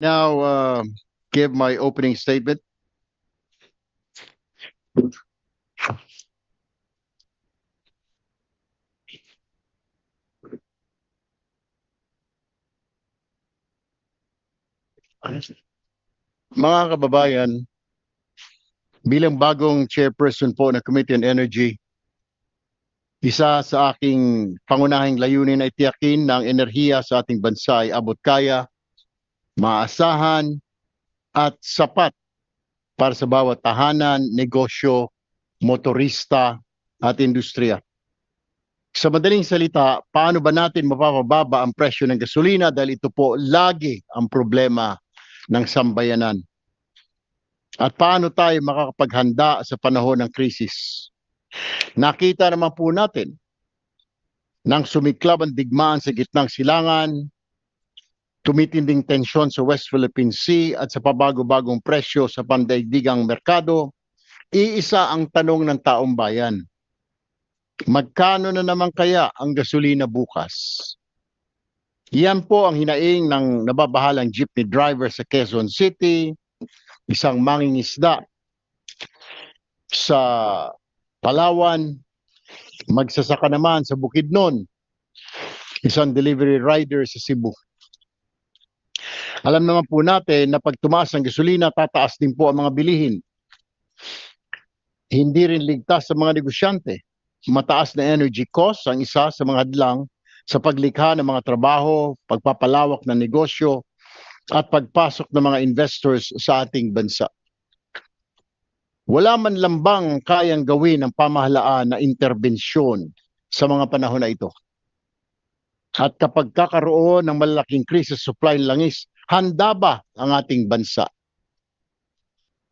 Now, give my opening statement. Mga kababayan, bilang bagong chairperson po ng Committee on Energy, isa sa aking pangunahing layunin ay tiyakin na ang enerhiya sa ating bansa ay abot kaya, maasahan at sapat para sa bawat tahanan, negosyo, motorista at industriya. Sa madaling salita, paano ba natin mapapababa ang presyo ng gasolina dahil ito po lagi ang problema ng sambayanan? At paano tayo makakapaghanda sa panahon ng krisis? Nakita naman po natin nang sumiklab ang digmaan sa gitnang silangan, tumitinding tensyon sa West Philippine Sea at sa pabago-bagong presyo sa pandaigdigang merkado, iisa ang tanong ng taong bayan. Magkano na naman kaya ang gasolina bukas? Yan po ang hinaing ng nababahalang jeepney driver sa Quezon City, isang mangingisda sa Palawan, magsasaka naman sa Bukidnon, isang delivery rider sa Cebu. Alam naman po natin na pag tumaas ang gasolina, tataas din po ang mga bilihin. Hindi rin ligtas sa mga negosyante. Mataas na energy costs ang isa sa mga hadlang sa paglikha ng mga trabaho, pagpapalawak ng negosyo, at pagpasok ng mga investors sa ating bansa. Wala man lambang kayang gawin ng pamahalaan na interbensyon sa mga panahon na ito. At kapag kakaroon ng malalaking krisis supply ng langis, handa ba ang ating bansa?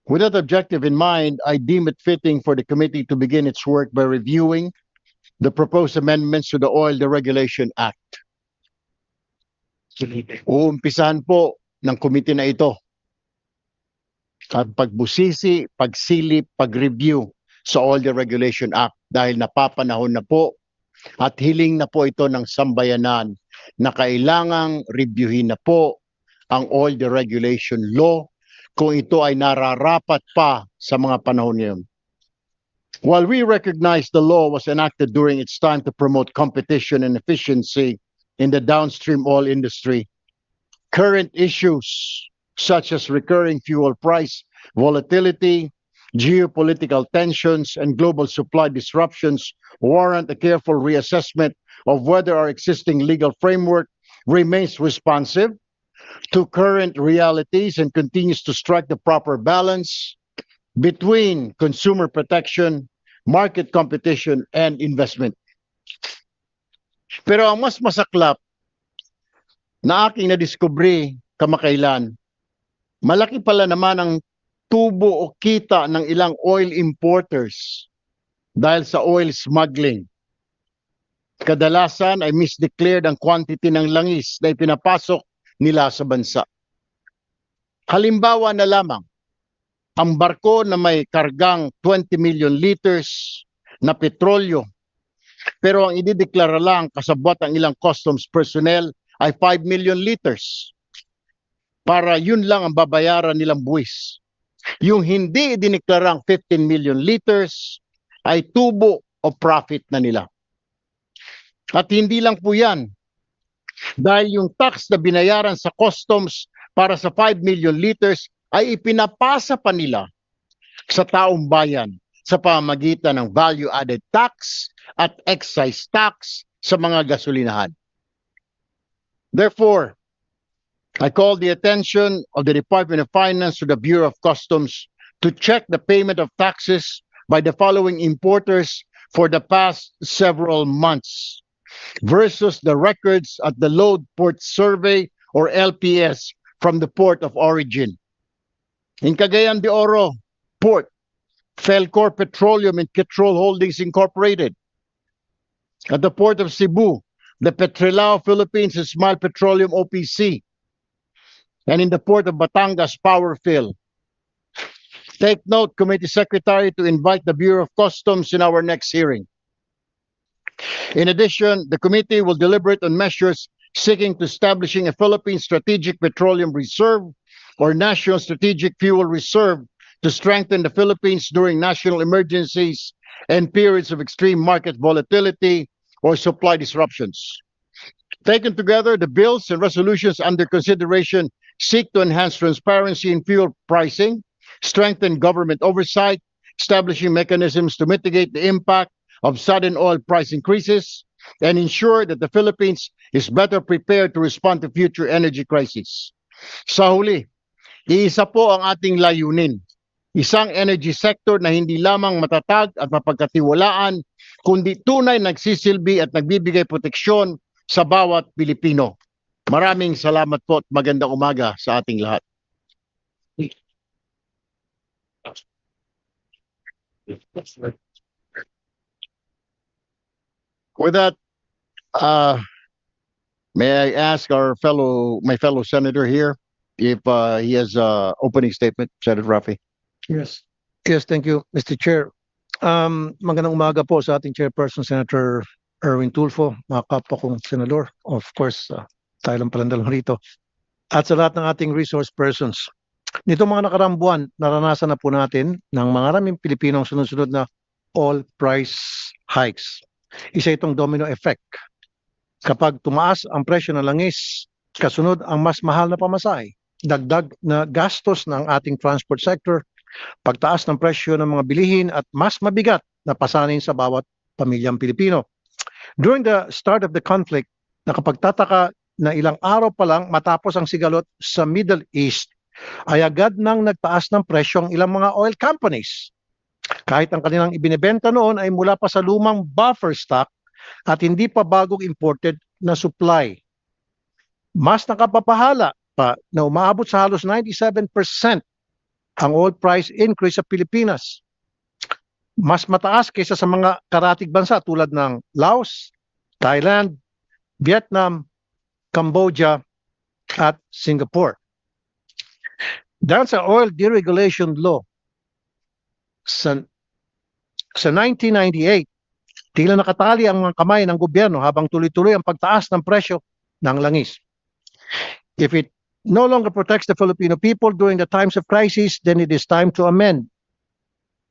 With that objective in mind, I deem it fitting for the committee to begin its work by reviewing the proposed amendments to the Oil Deregulation Act. Uumpisahan po ng committee na ito ang pagbusisi, pagsilip, pag-review sa Oil Deregulation Act dahil napapanahon na po at hiling na po ito ng sambayanan na kailangang reviewin na po ang Oil Deregulation Law kung ito ay nararapat pa sa mga panahon ngayon. While we recognize the law was enacted during its time to promote competition and efficiency in the downstream oil industry, current issues such as recurring fuel price volatility, geopolitical tensions, and global supply disruptions warrant a careful reassessment of whether our existing legal framework remains responsive to current realities and continues to strike the proper balance between consumer protection, market competition, and investment. Pero ang mas masaklap na aking nadiskubre kamakailan, malaki pala naman ang tubo o kita ng ilang oil importers dahil sa oil smuggling. Kadalasan ay misdeclared ang quantity ng langis na ipinapasok nila sa bansa. Halimbawa na lamang, ang barko na may kargang 20 million liters na petrolyo, pero ang idideklara lang kasabwat ang ilang customs personnel ay 5 million liters. Para yun lang ang babayaran nilang buwis. Yung hindi idineklarang 15 million liters ay tubo o profit na nila. At hindi lang po yan. Dahil yung tax na binayaran sa customs para sa 5 million liters ay ipinapasa pa nila sa taong bayan sa pamamagitan ng value-added tax at excise tax sa mga gasolinahan. Therefore, I call the attention of the Department of Finance to the Bureau of Customs to check the payment of taxes by the following importers for the past several months versus the records at the Load Port Survey or LPS from the port of origin. In Cagayan de Oro Port, Felcor Petroleum and Petrol Holdings Incorporated. At the port of Cebu, the Petrilao Philippines and Smile Petroleum OPC. And in the port of Batangas, Powerfill. Take note, Committee Secretary, to invite the Bureau of Customs in our next hearing. In addition, the committee will deliberate on measures seeking to establishing a Philippine Strategic Petroleum Reserve or National Strategic Fuel Reserve to strengthen the Philippines during national emergencies and periods of extreme market volatility or supply disruptions. Taken together, the bills and resolutions under consideration seek to enhance transparency in fuel pricing, strengthen government oversight, establishing mechanisms to mitigate the impact of sudden oil price increases, and ensure that the Philippines is better prepared to respond to future energy crises. Sa huli, iisa po ang ating layunin. Isang energy sector na hindi lamang matatag at mapagkatiwalaan, kundi tunay nagsisilbi at nagbibigay proteksyon sa bawat Pilipino. Maraming salamat po at magandang umaga sa ating lahat. With that, may I ask my fellow senator here if he has an opening statement, Senator Rafi? Yes. Yes, thank you, Mr. Chair. Magandang umaga po sa ating chairperson, Senator Erwin Tulfo, mga kapwa kong senador. Of course, tayo lang palang dalawa rito. At sa lahat ng ating resource persons. Nito mga nakaraang buwan, naranasan na po natin ng maraming Pilipino ang sunod-sunod na oil price hikes. Isa itong domino effect. Kapag tumaas ang presyo ng langis, kasunod ang mas mahal na pamasahe, dagdag na gastos ng ating transport sector, pagtaas ng presyo ng mga bilihin at mas mabigat na pasanin sa bawat pamilyang Pilipino. During the start of the conflict, nakapagtataka na ilang araw pa lang matapos ang sigalot sa Middle East, ay agad nang nagtaas ng presyo ang ilang mga oil companies. Kahit ang kanilang ibinebenta noon ay mula pa sa lumang buffer stock at hindi pa bagong imported na supply. Mas nakapapahala pa na umaabot sa halos 97% ang oil price increase sa Pilipinas. Mas mataas kaysa sa mga karatig bansa tulad ng Laos, Thailand, Vietnam, Cambodia, at Singapore. Dahil sa oil deregulation law sa 1998, tila nakatali ang mga kamay ng gobyerno habang tuloy-tuloy ang pagtaas ng presyo ng langis. If it no longer protects the Filipino people during the times of crisis, then it is time to amend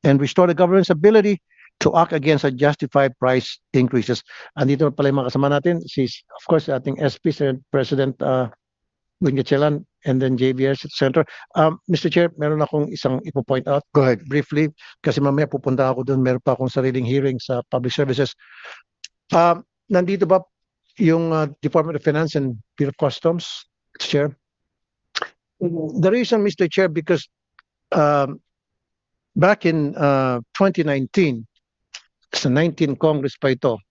and restore the government's ability to act against unjustified price increases. Andito pala yung mga kasama natin, of course, ating SP, President Wing Gatchalian, and then JVR Center. Mr. Chair, meron akong isang ipo-point out. Go ahead. Briefly, kasi mamaya pupunta ako doon, meron pa akong sariling hearing sa public services. Nandito ba yung Department of Finance and Bureau of Customs, Mr. Chair? The reason, Mr. Chair, because back in 2019, sa 19 Congress pa ito,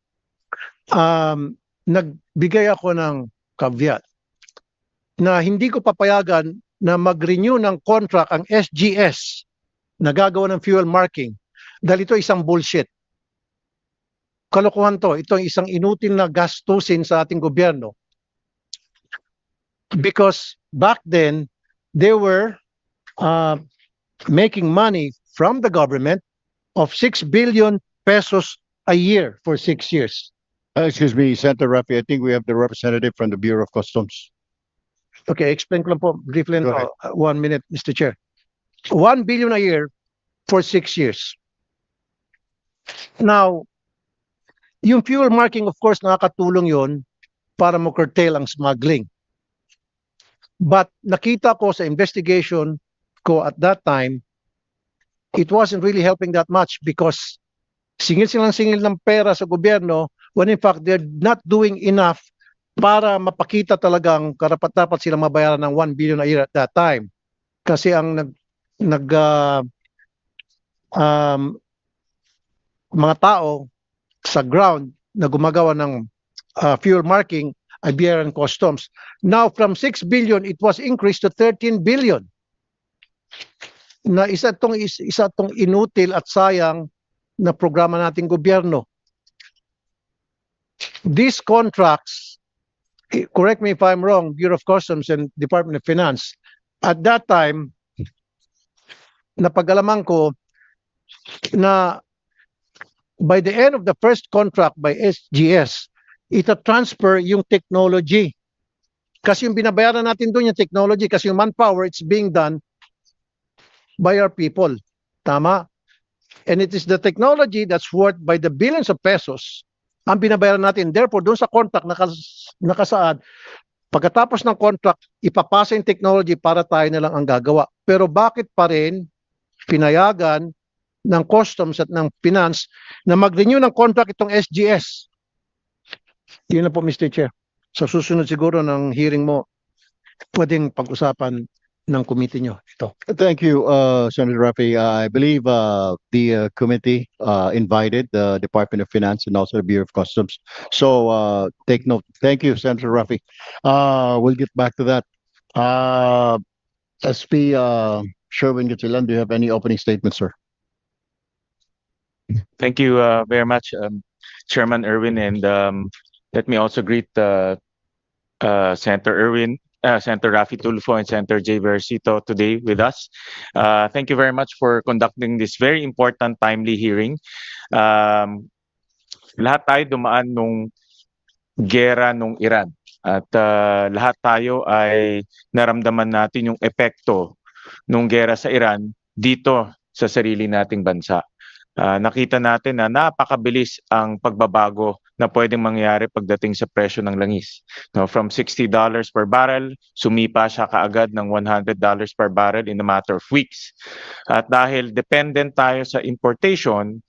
nagbigay ako ng caveat na hindi ko papayagan na mag-renew ng contract ang SGS na gagawa ng fuel marking dahil ito isang bullshit. Kalokohan to. Ito isang inutil na gastusin sa ating gobyerno. Because back then, they were making money from the government of 6 billion pesos a year for 6 years. Excuse me, Senator Rafi, I think we have the representative from the Bureau of Customs. Okay, explain ko lang po briefly. Go ahead. 1 minute, Mr. Chair. 1 billion a year for 6 years. Now, yung fuel marking, of course, nakakatulong yon para mo-curtail ang smuggling. But nakita ko sa investigation ko at that time, it wasn't really helping that much because singil silang singil ng pera sa gobyerno when in fact they're not doing enough para mapakita talagang karapat-dapat silang mabayaran ng 1 billion a year at that time. Kasi ang mga tao sa ground na gumagawa ng fuel marking ay BIR and Customs. Now from 6 billion, it was increased to 13 billion. Na isa tong inutil at sayang na programa nating gobyerno. These contracts, correct me if I'm wrong, Bureau of Customs and Department of Finance, at that time, napag-alaman ko na by the end of the first contract by SGS, ita-transfer yung technology Kasi yung binabayaran natin doon yung technology, kasi yung manpower, it's being done by our people. Tama? And it is the technology that's worth by the billions of pesos ang binabayaran natin. Therefore, doon sa contract nakasaad, pagkatapos ng contract, ipapasa yung technology para tayo na lang ang gagawa. Pero bakit pa rin pinayagan ng customs at ng finance na mag-renew ng contract itong SGS? Yun na po, Mr. Chair. Sa susunod siguro ng hearing mo, pwedeng pag-usapan ng committee nyo ito. Thank you, Senator Rafi. I believe the committee invited the Department of Finance and also the Bureau of Customs. So take note. Thank you, Senator Rafi. We'll get back to that. SP Sherwin Gatchalian, do you have any opening statements, sir? Thank you very much, Chairman Erwin, and let me also greet Senator Rafi Tulfo and Senator Jay Versito today with us. Thank you very much for conducting this very important, timely hearing. Lahat tayo dumaan nung gera nung Iran at lahat tayo ay naramdaman natin yung epekto nung gera sa Iran dito sa sarili nating bansa. Nakita natin na napakabilis ang pagbabago na pwedeng mangyari pagdating sa presyo ng langis. No, from $60 per barrel, sumipa siya kaagad ng $100 per barrel in a matter of weeks. At dahil dependent tayo sa importation,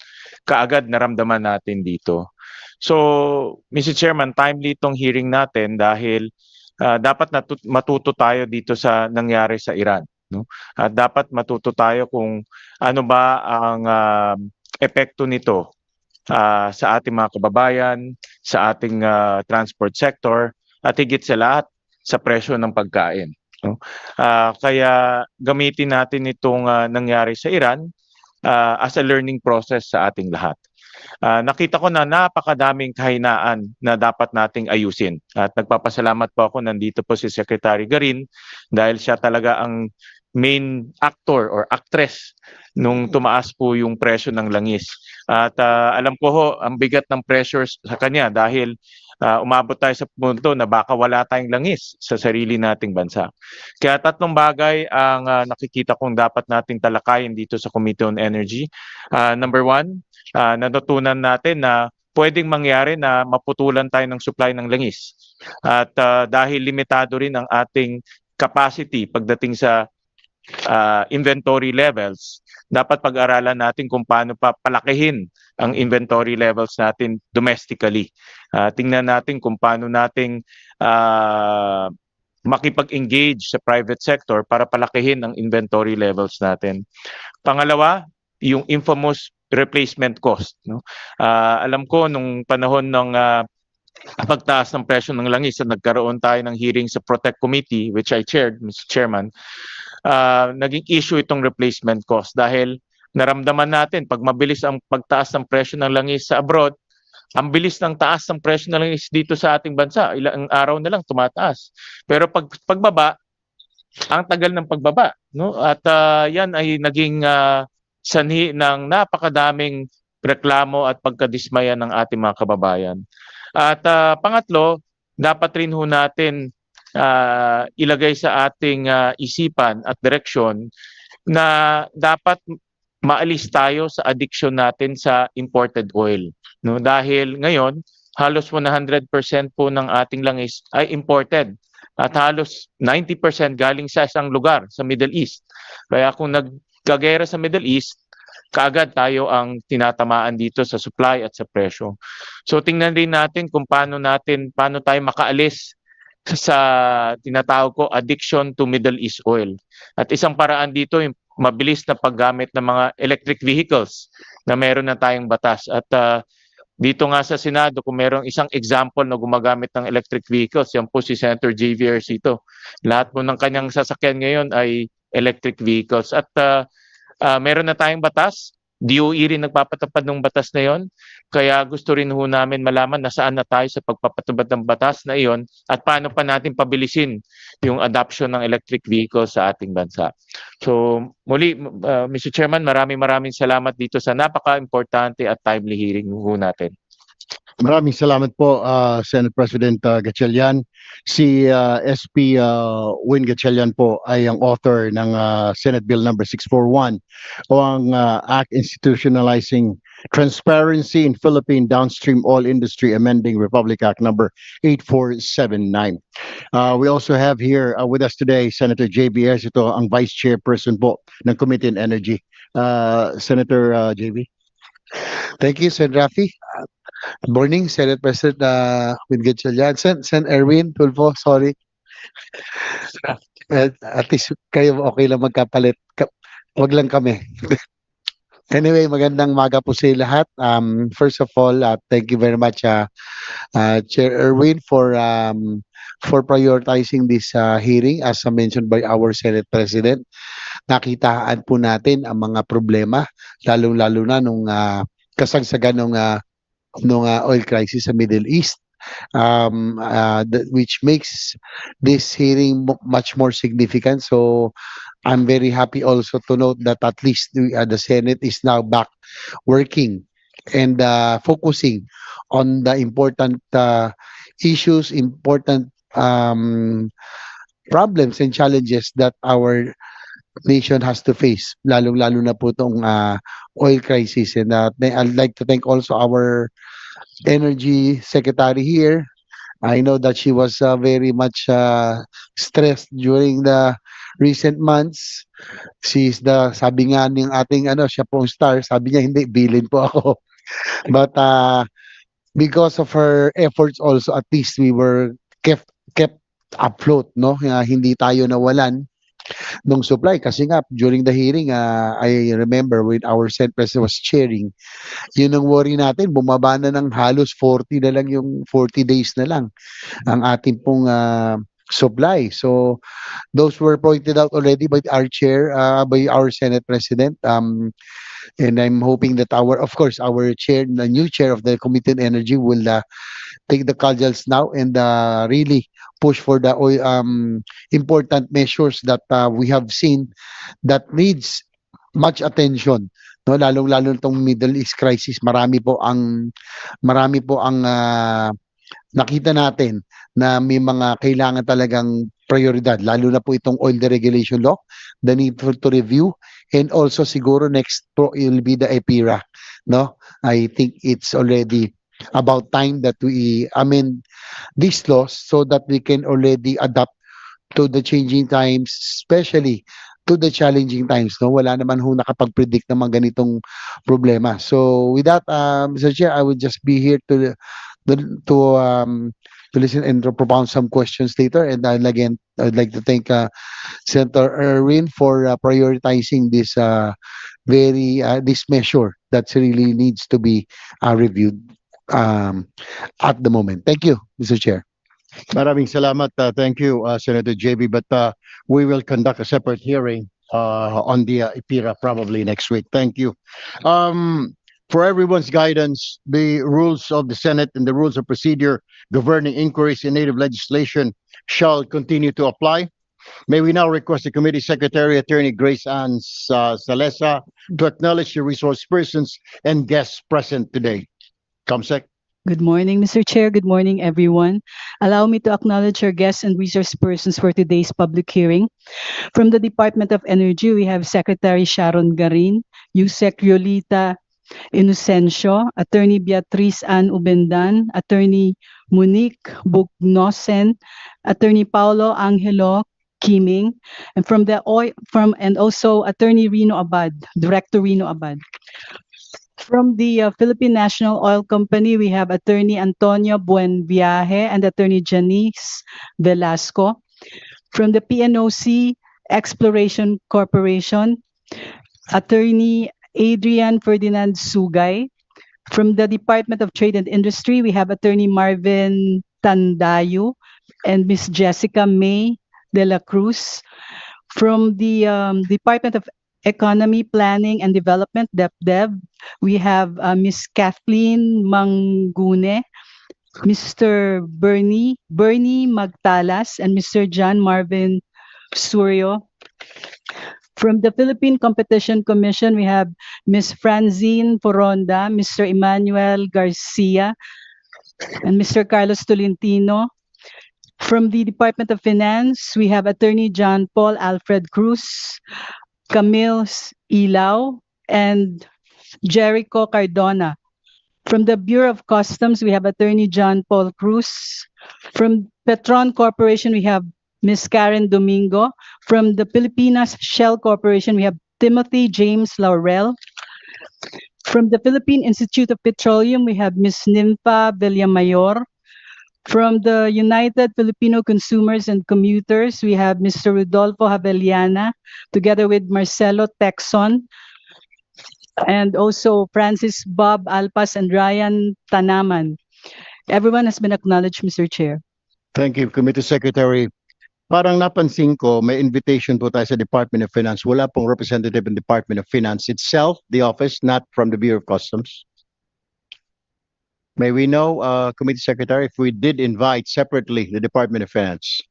kaagad naramdaman natin dito. So, Mr. Chairman, timely itong hearing natin dahil dapat matuto tayo dito sa nangyari sa Iran. No? At dapat matuto tayo kung ano ba ang epekto nito sa ating mga kababayan, sa ating transport sector, at higit sa lahat sa presyo ng pagkain. No? Kaya gamitin natin itong nangyari sa Iran as a learning process sa ating lahat. Nakita ko na napakadaming kahinaan na dapat nating ayusin. At nagpapasalamat po ako, nandito po si Secretary Garin dahil siya talaga ang main actor or actress nung tumaas po yung presyo ng langis. At alam ko ho, ang bigat ng pressures sa kanya dahil umabot tayo sa punto na baka wala tayong langis sa sarili nating bansa. Kaya tatlong bagay ang nakikita kong dapat nating talakayin dito sa Committee on Energy. Number one, natutunan natin na pwedeng mangyari na maputulan tayo ng supply ng langis. At dahil limitado rin ang ating capacity pagdating sa inventory levels, dapat pag-aralan natin kung paano pa palakihin ang inventory levels natin domestically. Tingnan natin kung paano nating makipag-engage sa private sector para palakihin ang inventory levels natin. Pangalawa, yung infamous replacement cost. No? Alam ko nung panahon ng pagtaas ng presyo ng langis at nagkaroon tayo ng hearing sa Protect Committee, which I chaired, Mr. Chairman, naging issue itong replacement cost dahil naramdaman natin pag mabilis ang pagtaas ng presyo ng langis sa abroad, ang bilis ng taas ng presyo ng langis dito sa ating bansa, ilang araw na lang tumataas. Pero pagbaba, ang tagal ng pagbaba, no? At yan ay naging sanhi ng napakadaming reklamo at pagkadismaya ng ating mga kababayan. At pangatlo, dapat rin ho natin ilagay sa ating isipan at direksyon na dapat maalis tayo sa addiction natin sa imported oil. No? Dahil ngayon, halos 100% po ng ating langis ay imported. At halos 90% galing sa isang lugar sa Middle East. Kaya kung nagkagera sa Middle East, kaagad tayo ang tinatamaan dito sa supply at sa presyo. So tingnan rin natin kung paano tayo makaalis sa tinatawag ko addiction to Middle East oil. At isang paraan dito yung mabilis na paggamit ng mga electric vehicles na meron na tayong batas. At dito nga sa Senado, kung merong isang example na gumagamit ng electric vehicles, yan po si Senator Jay Versito. Lahat po ng kanyang sasakyan ngayon ay electric vehicles. At meron na tayong batas. DOE rin nagpapatupad ng batas na yon. Kaya gusto rin ho namin malaman na saan na tayo sa pagpapatupad ng batas na iyon at paano pa natin pabilisin yung adoption ng electric vehicles sa ating bansa. So muli, Mr. Chairman, maraming salamat dito sa napaka-importante at timely hearing ho natin. Maraming salamat po, Senate President Gatchalian. Si SP Win Gatchalian po ay ang author ng Senate Bill number 641 o ang Act Institutionalizing Transparency in Philippine Downstream Oil Industry Amending Republic Act number 8479. We also have here with us today Senator JB Ejercito, ang Vice Chairperson po ng Committee on Energy. Senator JB. Thank you, Sen. Rafi. Good morning, Senate President with Gatchalian. Sen. Erwin Tulfo, sorry. At least kayo okay lang magkapalit. Wag lang kami. Anyway, magandang maga po sa lahat. First of all, thank you very much, Chair Erwin, for prioritizing this hearing as mentioned by our Senate President. Nakitaan po natin ang mga problema, lalong-lalo na nung kasagsagan nung oil crisis sa Middle East, which makes this hearing much more significant. So I'm very happy also to note that at least the Senate is now back working and focusing on the important issues, important problems and challenges that our nation has to face, lalong-lalo na po itong oil crisis. And I'd like to thank also our Energy Secretary here. I know that she was very much stressed during the recent months. Sabi nga ng ating siya pong star, sabi niya hindi, bilin po ako. But because of her efforts also, at least we were kept afloat, no? Hindi tayo nawalan nung supply kasi nga during the hearing I remember when our Senate President was chairing, yun ang worry natin, bumaba na ng halos 40 na lang, yung 40 days na lang ang ating pong supply. So those were pointed out already by our chair, by our Senate President, and I'm hoping that of course our chair, the new chair of the Committee on Energy, will take the cudgels now and really push for the important measures that we have seen that needs much attention, no, lalong-lalo itong Middle East crisis. Marami po ang nakita natin na may mga kailangan talagang prioridad, lalo na po itong oil deregulation law, the need to review, and also siguro next will be the EPIRA, no? I think it's already about time that we amend these laws so that we can already adapt to the changing times, especially to the challenging times, no? Wala naman ho nakapag-predict ng mga ganitong problema. So with that, Mr. Chair, I would just be here to listen and to propound some questions later. And again, I'd like to thank Senator Erwin for prioritizing this this measure that really needs to be reviewed at the moment. Thank you, Mr. Chair. Maraming salamat. Thank you, Senator JB. But we will conduct a separate hearing on the EPIRA probably next week. Thank you. For everyone's guidance, the rules of the Senate and the rules of procedure governing inquiries in native legislation shall continue to apply. May we now request the Committee Secretary, Attorney Grace Ann Salesa, to acknowledge the resource persons and guests present today. Comsec. Good morning, Mr. Chair. Good morning, everyone. Allow me to acknowledge our guests and resource persons for today's public hearing. From the Department of Energy, we have Secretary Sharon Garin, USEC Yolita Inocencio, Attorney Beatriz Ann Ubendan, Attorney Monique Bugnosen, Attorney Paulo Angelo Kiming, and and also Attorney Rino Abad, Director Rino Abad. From the Philippine National Oil Company, we have Attorney Antonio Buenviaje and Attorney Janice Velasco. From the PNOC Exploration Corporation, Attorney Adrian Ferdinand Sugay. From the Department of Trade and Industry, we have Attorney Marvin Tandayu and Miss Jessica May de la Cruz. From the Department of Economy, Planning and Development, DepDev, we have Miss Kathleen Mangune, Mr. Bernie Magtalas, and Mr. John Marvin Suryo. From the Philippine Competition Commission, we have Ms. Franzine Foronda, Mr. Emmanuel Garcia, and Mr. Carlos Tolentino. From the Department of Finance, we have Attorney John Paul Alfred Cruz, Camille Ilao, and Jericho Cardona. From the Bureau of Customs, we have Attorney John Paul Cruz. From Petron Corporation, we have Ms. Karen Domingo. From the Pilipinas Shell Corporation, we have Timothy James Laurel. From the Philippine Institute of Petroleum, we have Ms. Nympha Villamayor. From the United Filipino Consumers and Commuters, we have Mr. Rodolfo Haveliana, together with Marcelo Texon, and also Francis Bob Alpas and Ryan Tanaman. Everyone has been acknowledged, Mr. Chair. Thank you, Committee Secretary. Parang napansin ko, may invitation po tayo sa Department of Finance. Wala pong representative in Department of Finance itself, the office, not from the Bureau of Customs. May we know, Committee Secretary, if we did invite separately the Department of Finance?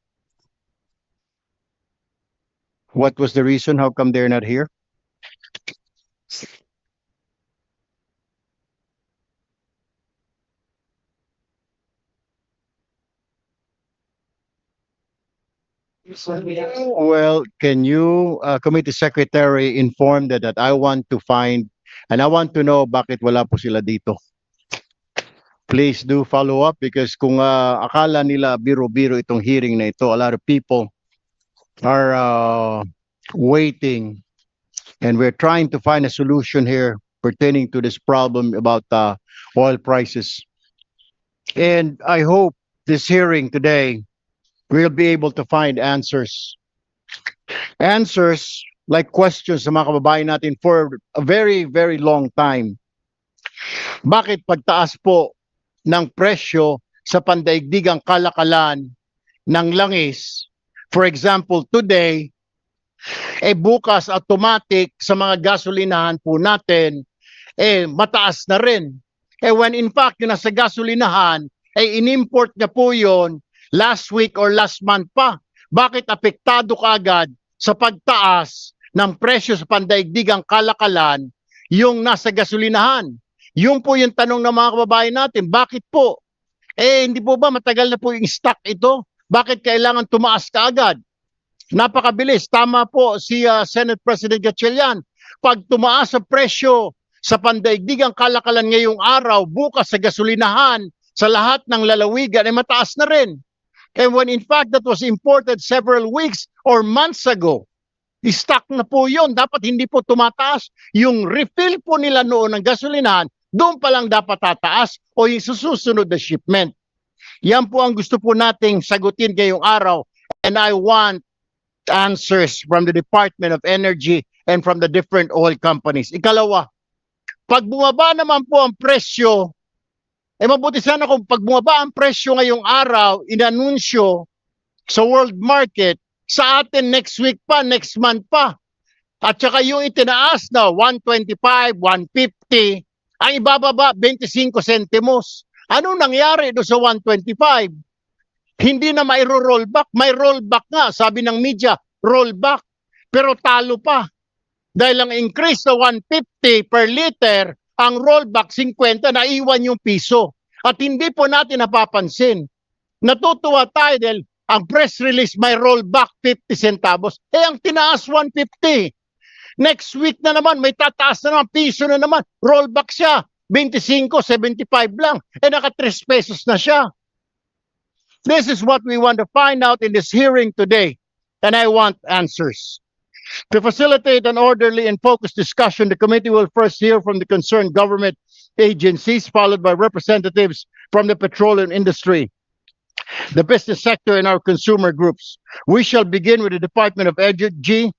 What was the reason? How come they're not here? Well, can you, Committee Secretary, inform that I want to find, and I want to know bakit wala po sila dito. Please do follow up because kung akala nila biro-biro itong hearing na ito, a lot of people are waiting and we're trying to find a solution here pertaining to this problem about oil prices. And I hope this hearing today we'll be able to find answers. Answers like questions sa mga kababayan natin for a very, very long time. Bakit pagtaas po ng presyo sa pandaigdigang kalakalan ng langis? For example, today, bukas automatic sa mga gasolinahan po natin, mataas na rin. When in fact, yung nasa gasolinahan, in-import niya po yun last week or last month pa. Bakit apektado kaagad sa pagtaas ng presyo sa pandaigdigang kalakalan yung nasa gasolinahan? Yun po yung tanong ng mga kababayan natin. Bakit po? Hindi po ba matagal na po yung stock ito? Bakit kailangan tumaas kaagad? Napakabilis. Tama po si Senate President Gatchalian. Pag tumaas ang presyo sa pandaigdigang kalakalan ngayong araw, bukas sa gasolinahan, sa lahat ng lalawigan, mataas na rin. And when in fact that was imported several weeks or months ago, stock na po yun. Dapat hindi po tumataas. Yung refill po nila noon ng gasolinahan, doon pa lang dapat tataas o yung susunod na shipment. Yan po ang gusto po nating sagutin ngayong araw. And I want answers from the Department of Energy and from the different oil companies. Ikalawa, pag bumaba naman po ang presyo, mabuti sana kung pag bumaba ang presyo ngayong araw, inanunsyo sa world market, sa atin next week pa, next month pa. At saka yung itinaas na 125, 150, ang ibababa 25 sentimos. Ano nangyari do sa 125? Hindi na may rollback. May rollback nga, sabi ng media, rollback. Pero talo pa. Dahil ang increase sa 150 per liter, ang rollback 50, naiwan yung piso. At hindi po natin napapansin. Natutuwa tayo dahil ang press release may rollback 50 centavos. Ang tinaas 150. Next week na naman, may tataas na naman, piso na naman, rollback siya. 25, 75 lang. Naka 3 pesos na siya. This is what we want to find out in this hearing today. And I want answers. To facilitate an orderly and focused discussion, the committee will first hear from the concerned government agencies, followed by representatives from the petroleum industry, the business sector, and our consumer groups. We shall begin with the Department of Energy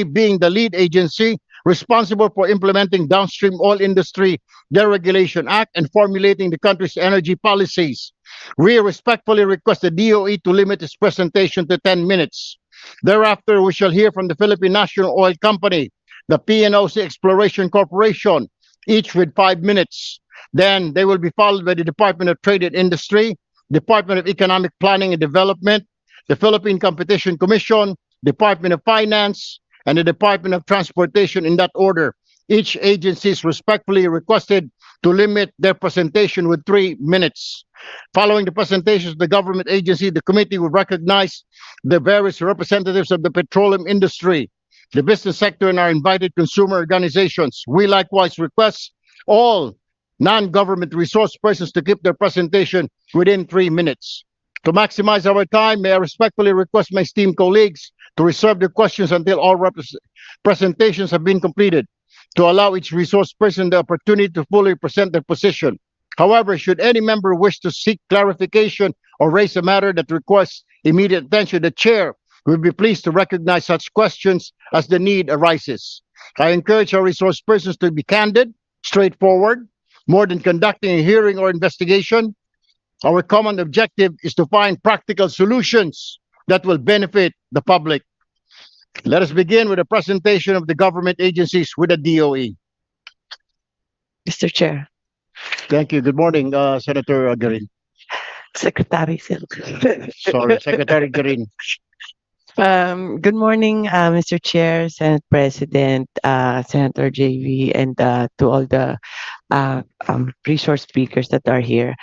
being the lead agency responsible for implementing downstream oil industry deregulation act and formulating the country's energy policies. We respectfully request the DOE to limit its presentation to 10 minutes. Thereafter, we shall hear from the Philippine National Oil Company, the PNOC Exploration Corporation, each with 5 minutes. Then they will be followed by the Department of Trade and Industry, Department of Economic Planning and Development, the Philippine Competition Commission, Department of Finance, and the Department of Transportation in that order. Each agency is respectfully requested to limit their presentation with 3 minutes. Following the presentations of the government agency, the committee will recognize the various representatives of the petroleum industry, the business sector, and our invited consumer organizations. We likewise request all non-government resource persons to keep their presentation within 3 minutes. To maximize our time, may I respectfully request my esteemed colleagues to reserve their questions until all presentations have been completed, to allow each resource person the opportunity to fully present their position. However, should any member wish to seek clarification or raise a matter that requires immediate attention, the chair will be pleased to recognize such questions as the need arises. I encourage our resource persons to be candid, straightforward. More than conducting a hearing or investigation, our common objective is to find practical solutions that will benefit the public. Let us begin with a presentation of the government agencies with the DOE. Mr. Chair, Thank you. Good morning, Senator Garin. Secretary Sorry, Secretary Garin. Good morning, Mr. Chair, Senate President, Senator JV, and to all the resource speakers that are here.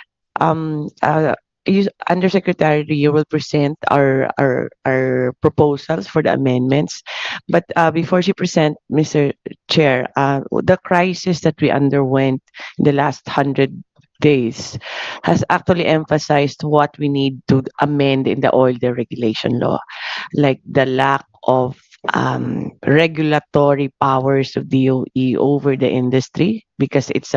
Undersecretary Rio will present our proposals for the amendments. But before she present, Mr. Chair, the crisis that we underwent in the last 100 days has actually emphasized what we need to amend in the oil deregulation law, like the lack of regulatory powers of DOE over the industry, because it's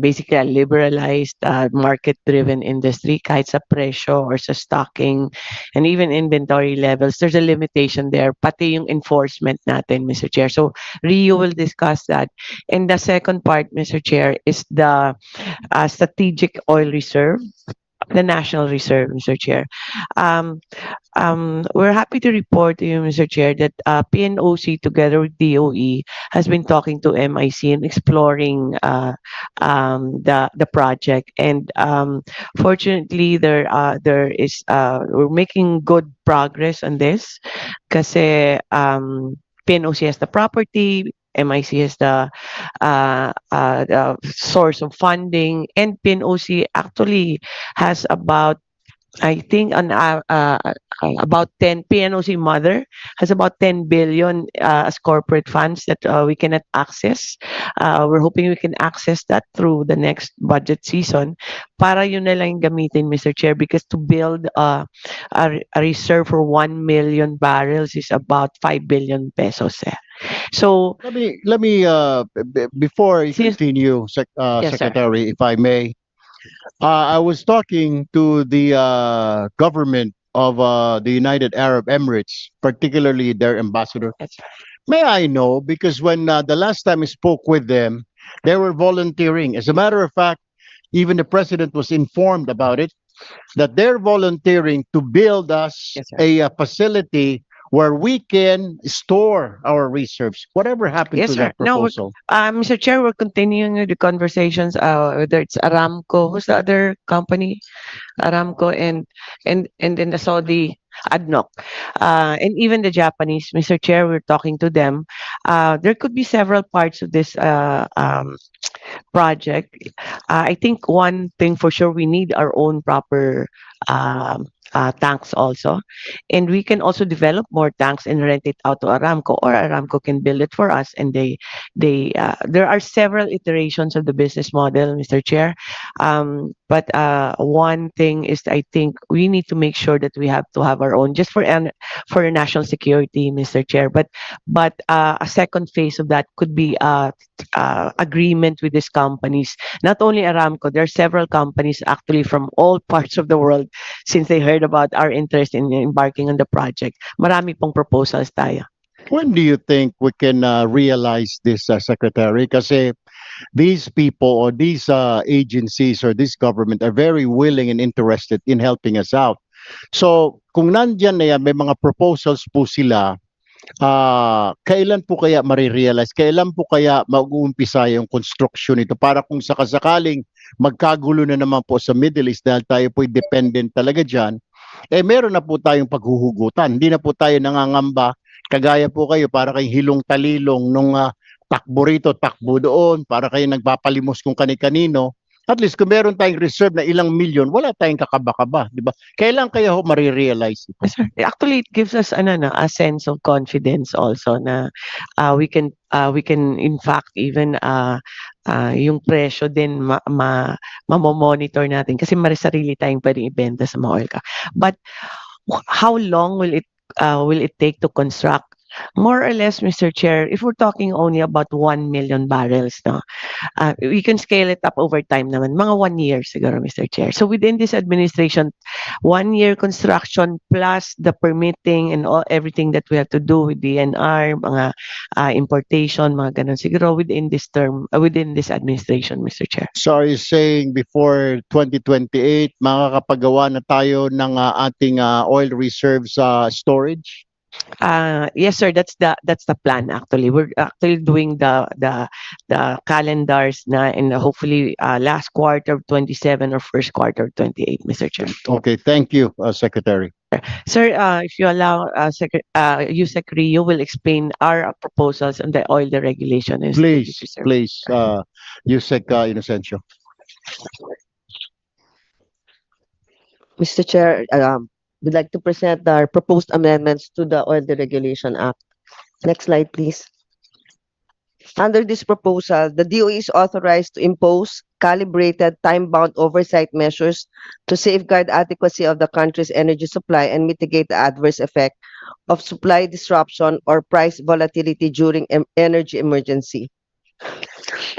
basically a liberalized market-driven industry. Kahit sa presyo or sa stocking and even inventory levels, there's a limitation there, pati yung enforcement natin, Mr. Chair. So Rio will discuss that. And the second part, Mr. Chair, is the strategic oil reserve, the National Reserve, Mr. Chair. We're happy to report to you, Mr. Chair, that PNOC together with DOE has been talking to MIC and exploring the project. And fortunately, we're making good progress on this, kasi PNOC has the property, MIC is the source of funding, and PNOC actually has about, I think, about 10, PNOC Mother has about 10 billion as corporate funds that we cannot access. We're hoping we can access that through the next budget season. Para yun na lang gamitin, Mr. Chair, because to build a reserve for 1 million barrels is about 5 billion pesos. So Let me before you Yes. continue, Yes, sir. Secretary, if I may. I was talking to the government of the United Arab Emirates, particularly their ambassador. That's May I know, because when the last time I spoke with them, they were volunteering. As a matter of fact, even the president was informed about it, that they're volunteering to build us Yes, sir. a facility where we can store our reserves. Whatever happened Yes, to that sir. No, proposal? Mr. Chair, we're continuing the conversations, whether it's Aramco, who's the other company? Aramco and then the Saudi ADNOC. And even the Japanese, Mr. Chair, we're talking to them. There could be several parts of this project. I think one thing for sure, we need our own proper tanks also, and we can also develop more tanks and rent it out to Aramco, or Aramco can build it for us. And there are several iterations of the business model, Mr. Chair. But one thing is, I think we need to make sure that we have to have our own, just for national security, Mr. Chair. But a second phase of that could be agreement with these companies. Not only Aramco, there are several companies actually from all parts of the world, since they heard about our interest in embarking on the project. Marami pong proposals tayo. When do you think we can realize this, Secretary? Kasi these people or these agencies or this government are very willing and interested in helping us out. So kung nandyan na yan, may mga proposals po sila, kailan po kaya marirealize? Kailan po kaya mag-uumpisa yung construction nito? Para kung sakasakaling magkagulo na naman po sa Middle East dahil tayo po'y dependent talaga dyan, meron na po tayong paghuhugutan. Hindi na po tayo nangangamba, kagaya po kayo para kayong hilong talilong nung takbo rito, takbo doon, para kayo nagpapalimos kung kani-kanino. At least kung meron tayong reserve na ilang milyon, wala tayong kakaba-kaba, di ba? Kailan kaya ho marirealize ito? Yes, sir. Actually, it gives us a sense of confidence also na we can in fact even yung presyo din mamomonitor natin kasi sarili tayong pwedeng ibenta sa mga oil ka. But how long will it take to construct? More or less, Mr. Chair, if we're talking only about 1 million barrels, no, we can scale it up over time naman. Mga 1 year siguro, Mr. Chair. So within this administration, 1 year construction plus the permitting and everything that we have to do with DNR, mga importation, mga ganun. Siguro within this term, within this administration, Mr. Chair. So are you saying before 2028, makakapagawa na tayo ng ating oil reserves storage? Yes, sir. That's the plan. Actually, we're actually doing the calendars na, and hopefully last quarter of 27 or first quarter of 28, Mr. Chair. Okay, thank you, Secretary. Sir, if you allow, Yusek Rio will explain our proposals on the oil deregulation. Please, Yusek Inocencio. Mr. Chair, we'd like to present our proposed amendments to the Oil Deregulation Act. Next slide, please. Under this proposal, the DOE is authorized to impose calibrated, time-bound oversight measures to safeguard adequacy of the country's energy supply and mitigate the adverse effect of supply disruption or price volatility during energy emergency.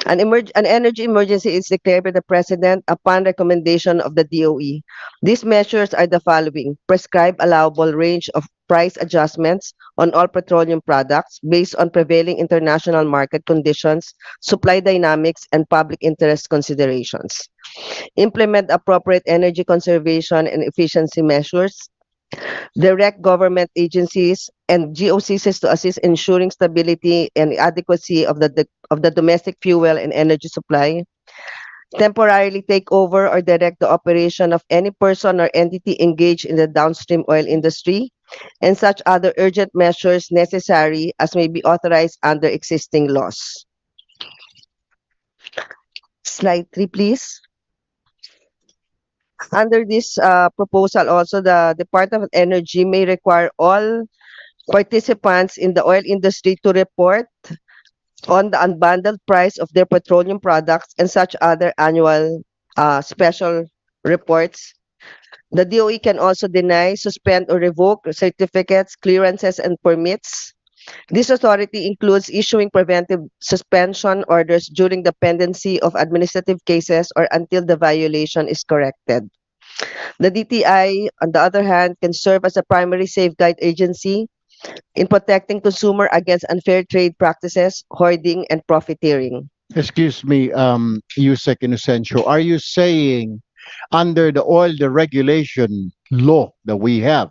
An energy emergency is declared by the President upon recommendation of the DOE. These measures are the following: prescribe allowable range of price adjustments on all petroleum products based on prevailing international market conditions, supply dynamics, and public interest considerations. Implement appropriate energy conservation and efficiency measures. Direct government agencies and GOCCs to assist ensuring stability and adequacy of the domestic fuel and energy supply. Temporarily take over or direct the operation of any person or entity engaged in the downstream oil industry, and such other urgent measures necessary as may be authorized under existing laws. Slide 3, please. Under this proposal also, the Department of Energy may require all participants in the oil industry to report on the unbundled price of their petroleum products and such other annual special reports. The DOE can also deny, suspend, or revoke certificates, clearances, and permits. This authority includes issuing preventive suspension orders during the pendency of administrative cases or until the violation is corrected. The DTI, on the other hand, can serve as a primary safeguard agency in protecting consumer against unfair trade practices, hoarding, and profiteering. Excuse me, Yusek Inocencio, are you saying under the oil deregulation law that we have,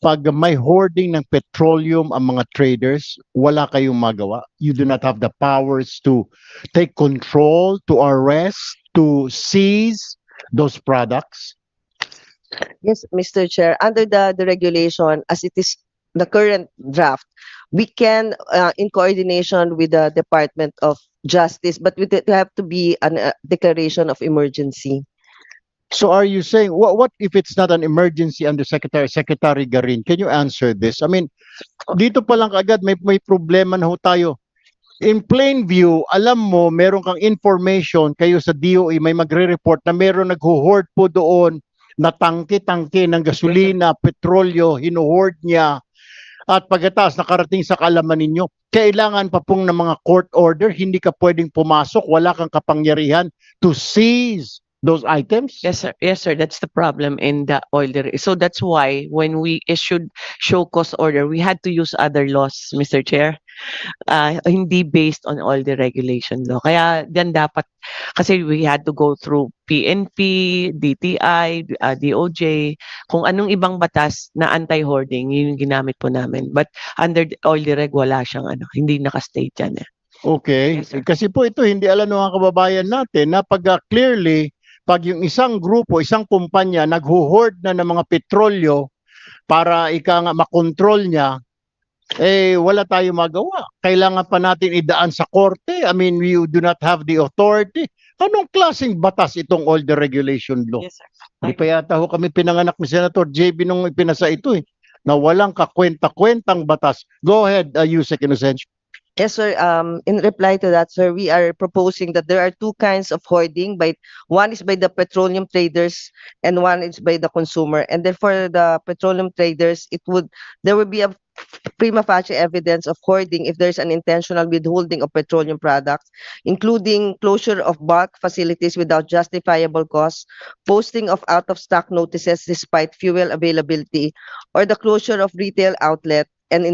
pag may hoarding ng petroleum ang mga traders, wala kayong magawa? You do not have the powers to take control, to arrest, to seize those products? Yes, Mr. Chair, under the regulation, as it is the current draft, we can, in coordination with the Department of Justice, but we have to be a declaration of emergency. So are you saying, what if it's not an emergency under Secretary Garin? Can you answer this? I mean, dito pa lang agad may problema na ho tayo. In plain view, alam mo, meron kang information kayo sa DOE, may magre-report na meron nagho-hoard po doon na tangke-tangke ng gasolina, petrolyo, hino-hoard niya. At pagkatapos nakarating sa kaalaman ninyo, kailangan pa pong ng mga court order, hindi ka pwedeng pumasok, wala kang kapangyarihan to seize those items? Yes, sir. Yes, sir. That's the problem in the oil. So that's why when we issued show cause order, we had to use other laws, Mr. Chair. Hindi based on oil deregulation law. Kaya then dapat, kasi we had to go through PNP, DTI, DOJ, kung anong ibang batas na anti-hoarding, yun yung ginamit po namin. But under oil dereg, wala siyang hindi naka-state yan. Okay. Yes, sir. Kasi po ito, hindi alam ng mga kababayan natin na clearly, pag yung isang grupo, isang kumpanya, nagho-hoard na ng mga petrolyo para makontrol niya, wala tayong magawa. Kailangan pa natin idaan sa korte. I mean, you do not have the authority. Anong klaseng batas itong all the regulation law? Yes, sir. Hindi pa yata ho kami pinanganak ni Senator JB nung ipinasa ito na walang kakwenta-kwentang batas. Go ahead, Yusek Inocencio. Yes, sir. In reply to that, sir, we are proposing that there are two kinds of hoarding. One is by the petroleum traders, and one is by the consumer. And then for the petroleum traders, there would be a prima facie evidence of hoarding if there's an intentional withholding of petroleum products, including closure of bulk facilities without justifiable cause, posting of out-of-stock notices despite fuel availability, or the closure of retail outlet and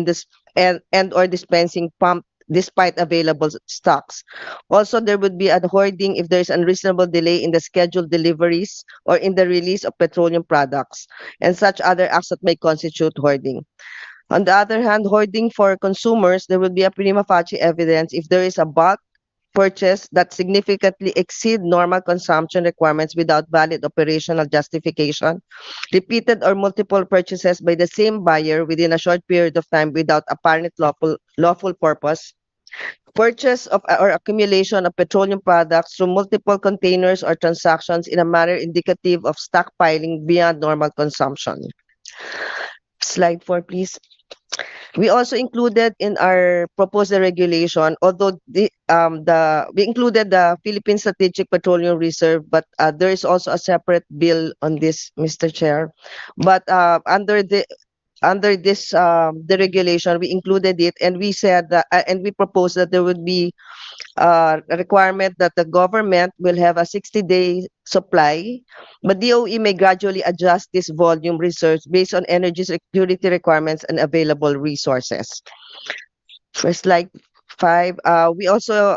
or dispensing pump despite available stocks. Also, there would be a hoarding if there is unreasonable delay in the scheduled deliveries or in the release of petroleum products, and such other acts that may constitute hoarding. On the other hand, hoarding for consumers, there will be a prima facie evidence if there is a bulk purchase that significantly exceed normal consumption requirements without valid operational justification, repeated or multiple purchases by the same buyer within a short period of time without apparent lawful purpose, purchase of or accumulation of petroleum products through multiple containers or transactions in a manner indicative of stockpiling beyond normal consumption. Slide 4, please. We also included in our proposed regulation, although we included the Philippine Strategic Petroleum Reserve, but there is also a separate bill on this, Mr. Chair. But under this the regulation, we included it, and we said that, and we proposed that there would be a requirement that the government will have a 60-day supply, but DOE may gradually adjust this volume research based on energy security requirements and available resources. For slide 5, we also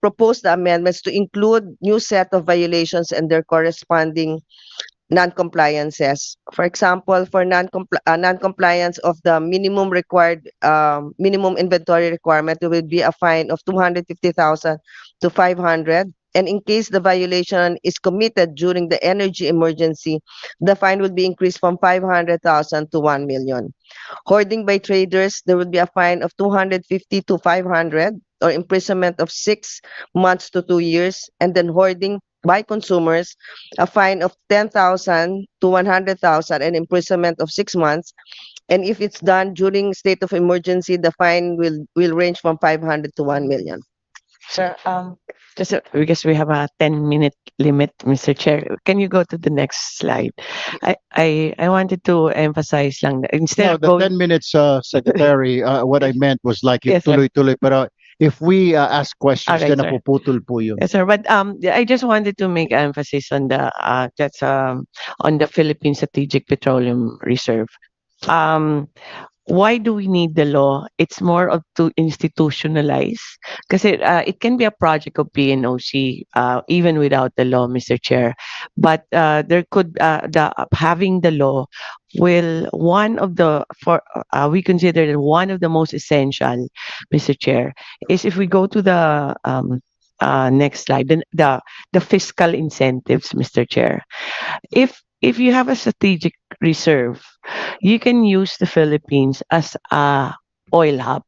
proposed the amendments to include new set of violations and their corresponding non-compliances. For example, for non-compliance of the minimum required minimum inventory requirement, there will be a fine of 250,000 to 500. And in case the violation is committed during the energy emergency, the fine will be increased from 500,000 to 1 million. Hoarding by traders, there will be a fine of 250 to 500, or imprisonment of 6 months to 2 years. And then hoarding by consumers, a fine of 10,000 to 100,000 and imprisonment of 6 months. And if it's done during state of emergency, the fine will range from 500 to 1 million. Sir, just because we have a 10-minute limit, Mr. Chair, can you go to the next slide? I wanted to emphasize lang that instead No, of the going 10 minutes, Secretary, what I meant was like Yes, sir. tuloy-tuloy. Pero if we ask questions, Alright, then sir. napuputol po yun. Yes, sir. But I just wanted to make emphasis on the on the Philippine Strategic Petroleum Reserve. Why do we need the law? It's more of to institutionalize, because it can be a project of PNOC even without the law, Mr. Chair. But there could having the law will we consider that one of the most essential, Mr. Chair, is if we go to the next slide, the fiscal incentives, Mr. Chair. If you have a strategic reserve, you can use the Philippines as a oil hub,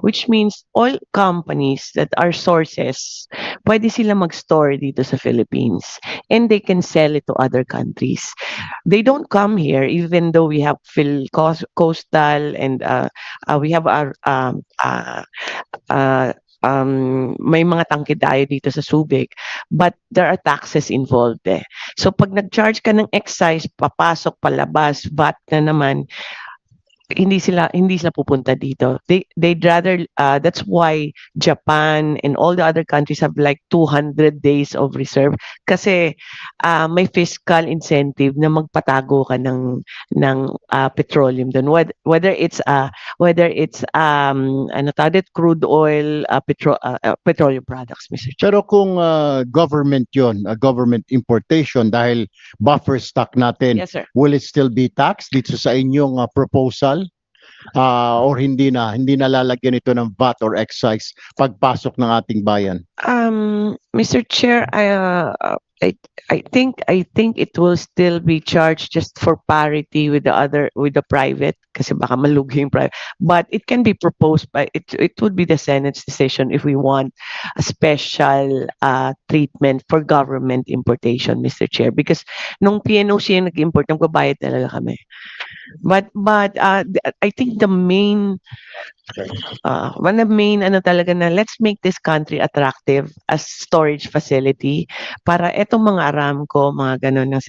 which means oil companies that are sources, pwede sila mag-store dito sa Philippines, and they can sell it to other countries. They don't come here, even though we have Coastal and we have our may mga tangke tayo dito sa Subic, but there are taxes involved eh. So pag nag-charge ka ng excise, papasok, palabas, VAT na naman, hindi sila pupunta dito. They'd rather that's why Japan and all the other countries have like 200 days of reserve, kasi may fiscal incentive na magpatago ka ng petroleum doon, whether it's crude oil, petroleum products, Mr. Chair. Pero kung government yon, government importation, dahil buffer stock natin, Yes, sir. will it still be taxed dito sa inyong proposal? Or hindi na lalagyan ito ng VAT or excise pagpasok ng ating bayan? Mr. Chair, I think it will still be charged just for parity with the private kasi baka malugi yung private. But it can be proposed by it would be the Senate's decision if we want a special treatment for government importation, Mr. Chair. Because nung PNOC yung nag-import, nagbabayad talaga kami. But I think the main one of the main ano talaga na let's make this country attractive as storage facility para etong mga Aramco, mga ganun na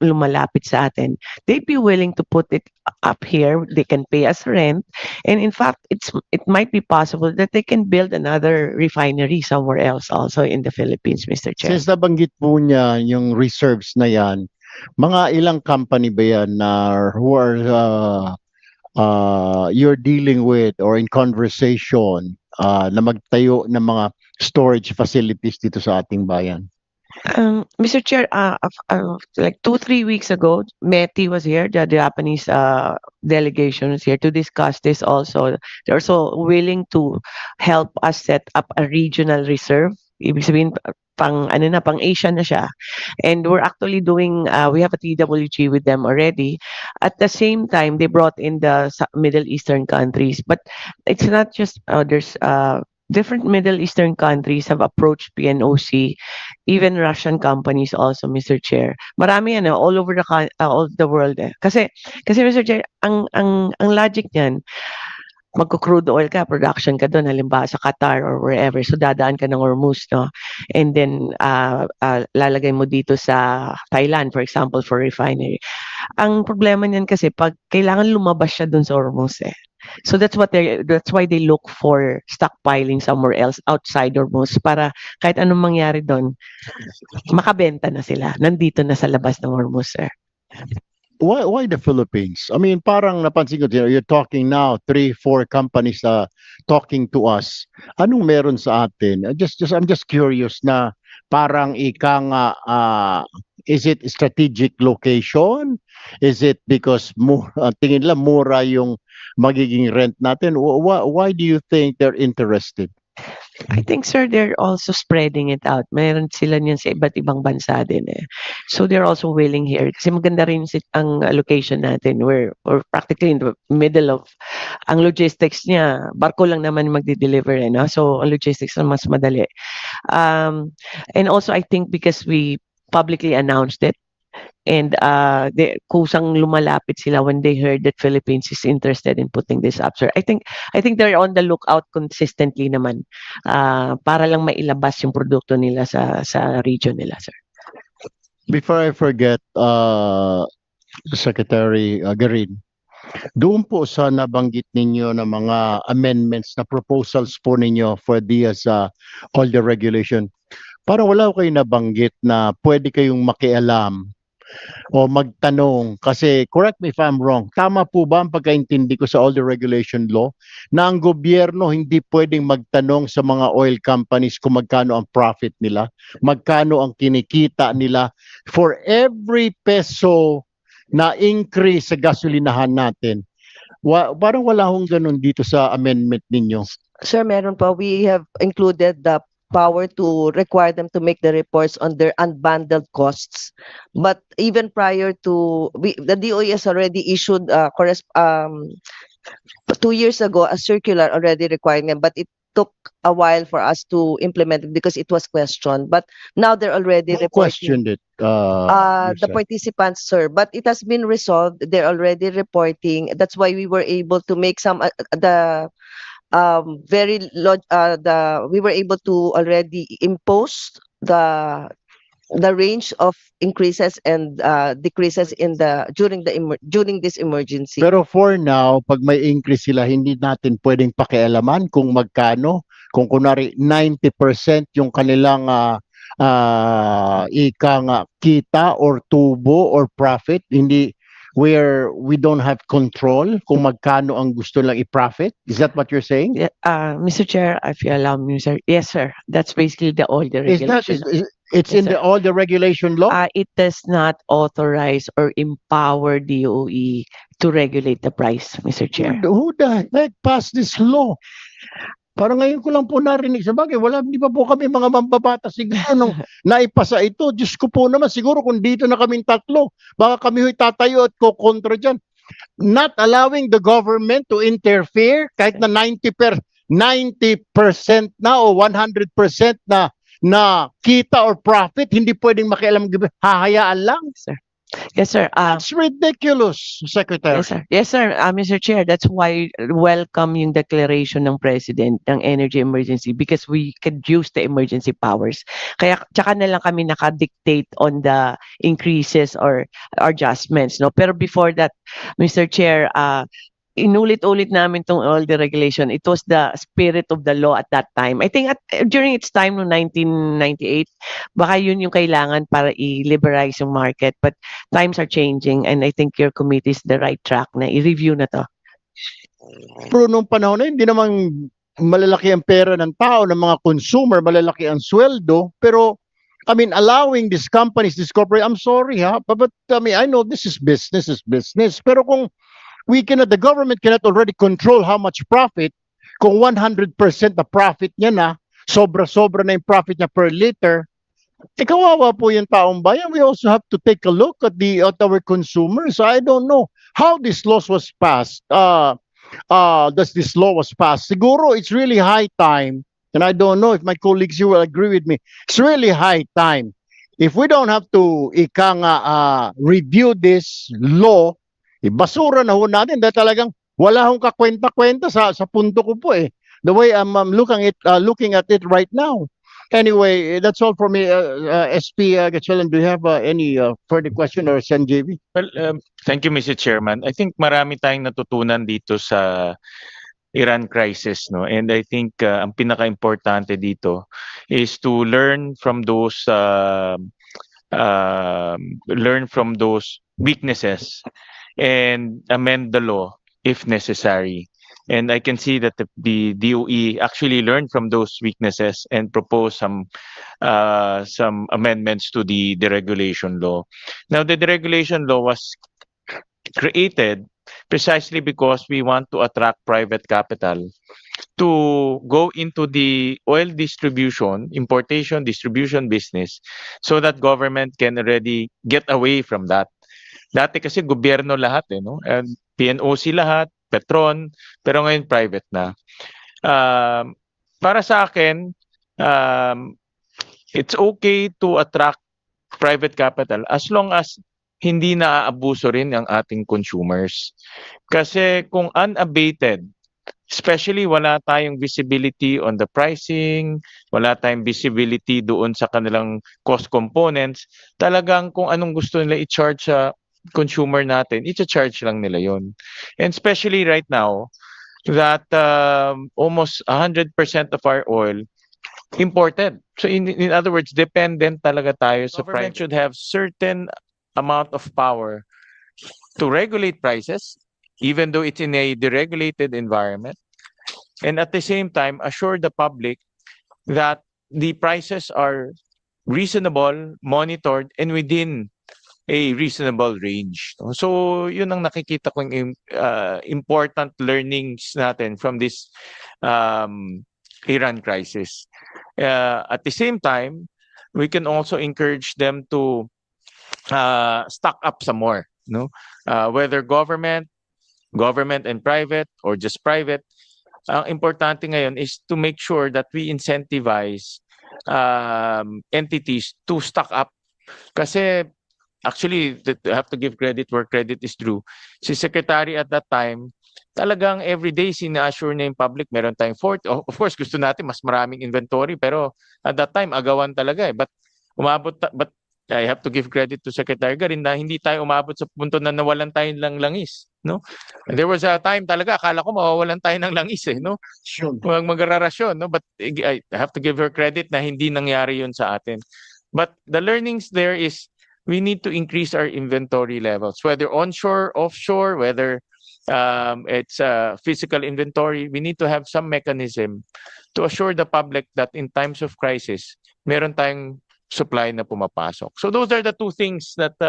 lumalapit sa atin, they'd be willing to put it up here. They can pay us rent, and in fact, it might be possible that they can build another refinery somewhere else also in the Philippines, Mr. Chair. Since nabanggit po niya yung reserves na yan, mga ilang company ba yan na who are you're dealing with or in conversation na magtayo ng mga storage facilities dito sa ating bayan? Mr. Chair, like 2-3 weeks ago, METI was here, the Japanese delegation was here to discuss this also. They're also willing to help us set up a regional reserve. Ibig sabihin, pang Asia na siya. And we're actually doing, we have a TWG with them already. At the same time, they brought in the Middle Eastern countries. But it's not just, there's different Middle Eastern countries have approached PNOC, even Russian companies also, Mr. Chair. Marami yan, all over the world. Kasi Mr. Chair, ang logic niyan, magko-crude oil ka, production ka doon, halimbawa sa Qatar or wherever. So dadaan ka ng Hormuz, no? And then lalagay mo dito sa Thailand, for example, for refinery. Ang problema niyan kasi pag kailangan lumabas siya doon sa Hormuz eh. So that's why they look for stockpiling somewhere else outside Hormuz para kahit anong mangyari doon, makabenta na sila. Nandito na sa labas ng Hormuz, sir. Why the Philippines? I mean, parang napansin ko, you're talking now, 3-4 companies talking to us. Anong meron sa atin? I'm just curious na parang ika nga, is it strategic location? Is it because tingin nila mura yung magiging rent natin? Why do you think they're interested? I think, sir, they're also spreading it out. Meron sila niyan sa iba't ibang bansa din eh. So they're also willing here. Kasi maganda rin ang location natin. We're practically in the middle of, ang logistics niya, barko lang naman magdi-deliver eh, no? So ang logistics na mas madali. And also I think because we publicly announced it, and kusang lumalapit sila when they heard that Philippines is interested in putting this up, sir. I think they're on the lookout consistently naman para lang mailabas yung produkto nila sa region nila, sir. Before I forget, Secretary Garin, doon po sa nabanggit ninyo na mga amendments na proposals po ninyo for all the regulation, parang wala ko kayo nabanggit na pwede kayong makialam o magtanong kasi correct me if I'm wrong, tama po ba ang pagkaintindi ko sa all the regulation law na ang gobyerno hindi pwedeng magtanong sa mga oil companies kung magkano ang profit nila, magkano ang kinikita nila for every peso na increase sa gasolinahan natin? Parang wala hong ganun dito sa amendment ninyo. Sir, meron pa. We have included the power to require them to make the reports on their unbundled costs. But even prior to, the DOE has already issued 2 years ago a circular already requiring them, but it took a while for us to implement it because it was questioned. But now they're already Who reporting. questioned it? The participants, sir, but it has been resolved. They're already reporting. That's why we were able to make some we were able to already impose the range of increases and decreases during this emergency. Pero for now, pag may increase sila, hindi natin pwedeng pakialaman kung magkano. Kung kunwari 90% yung kanilang kita or tubo or profit, we don't have control kung magkano ang gusto lang i-profit? Is that what you're saying? Yeah, Mr. Chair, if you allow me, sir. Yes, sir. That's basically all the regulation. It's Yes, in sir. all the regulation law? It does not authorize or empower DOE to regulate the price, Mr. Chair. Who the heck passed this law? Parang ngayon ko lang po narinig. Sabagay, hindi pa po kami mga mambabata siguro nung naipasa ito. Diyos ko po naman, siguro kung dito na kaming tatlo, baka kami ho'y tatayo at kukontra dyan. Not allowing the government to interfere kahit na 90% na o 100% na kita or profit, hindi pwedeng makialam, hahayaan lang. Yes, sir. It's ridiculous, Secretary. Yes, sir. Yes, sir. Mr. Chair, that's why welcome yung declaration ng President ng energy emergency because we could use the emergency powers. Kaya tsaka na lang kami naka-dictate on the increases or adjustments, no? Pero before that, Mr. Chair, inulit-ulit namin tong oil deregulation. It was the spirit of the law at that time. I think during its time no 1998, baka yun yung kailangan para i-liberalize yung market. But times are changing and I think your committee is the right track na i-review na to. Pero nung panahon na yun, hindi naman malalaki ang pera ng tao, ng mga consumer, malalaki ang sweldo. Pero, I mean, allowing these companies, this corporate, I'm sorry ha, but I mean, I know this is business. Pero kung the government cannot already control how much profit, kung 100% na profit niya na, sobra-sobra na yung profit niya per liter, kawawa po yung taong bayan. We also have to take a look at our consumers. I don't know how this law was passed. This law was passed. Siguro it's really high time, and I don't know if my colleagues here will agree with me. It's really high time. If we don't have to review this law, basura na ho natin dahil talagang wala hong kakwenta-kwenta sa punto ko po eh. The way I'm looking at it right now. Anyway, that's all for me. SP Gatchalian, do you have any further question or Sen JV? Well, thank you, Mr. Chairman. I think marami tayong natutunan dito sa Iran crisis, no? And I think ang pinaka-importante dito is to learn from those weaknesses and amend the law if necessary. And I can see that the DOE actually learned from those weaknesses and proposed some amendments to the deregulation law. Now, the deregulation law was created precisely because we want to attract private capital to go into the oil distribution, importation, distribution business so that government can already get away from that. Dati kasi gobyerno lahat no? And PNOC lahat, Petron, pero ngayon private na. Para sa akin, it's okay to attract private capital as long as hindi naaabuso rin ang ating consumers. Kasi kung unabated, especially wala tayong visibility on the pricing, wala tayong visibility doon sa kanilang cost components, talagang kung anong gusto nila i-charge sa consumer natin, i-charge lang nila yon. And especially right now, that almost 100% of our oil imported. So in other words, dependent talaga tayo sa price. Government should have certain amount of power to regulate prices, even though it's in a deregulated environment. And at the same time, assure the public that the prices are reasonable, monitored, and within a reasonable range. So, yun ang nakikita kong important learnings natin from this Iran crisis. At the same time, we can also encourage them to stock up some more. No, whether government and private, or just private. Ang importante ngayon is to make sure that we incentivize entities to stock up. Kasi actually, I have to give credit where credit is due. Si Secretary at that time, talagang everyday sina-assure niya yung public, meron tayong 40. Of course, gusto natin mas maraming inventory, pero at that time, agawan talaga eh. But I have to give credit to Secretary Garin na hindi tayo umabot sa punto na nawalan tayo ng langis. No? There was a time talaga, akala ko mawawalan tayo ng langis eh. No? Magrarasyon. No? But I have to give her credit na hindi nangyari yun sa atin. But the learnings there is, we need to increase our inventory levels, whether onshore, offshore, whether it's physical inventory. We need to have some mechanism to assure the public that in times of crisis, meron tayong supply na pumapasok. So those are the two things that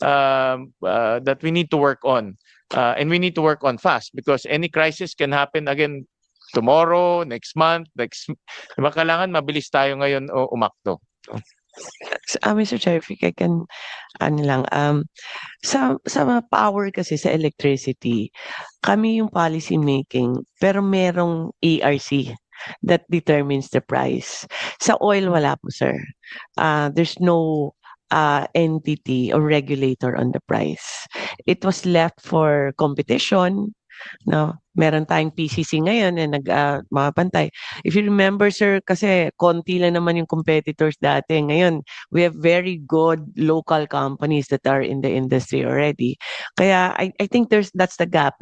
that we need to work on. And we need to work on fast because any crisis can happen again tomorrow, next month, diba, kailangan mabilis tayo ngayon o umakto. Mr. Chair, if I can, ano lang, sa power kasi, sa electricity, kami yung policy making, pero merong ERC that determines the price. Sa oil, wala po, sir. There's no entity or regulator on the price. It was left for competition. No, meron tayong PCC ngayon na mapantay. If you remember, sir, kasi konti lang naman yung competitors dati. Ngayon, we have very good local companies that are in the industry already. Kaya I think that's the gap.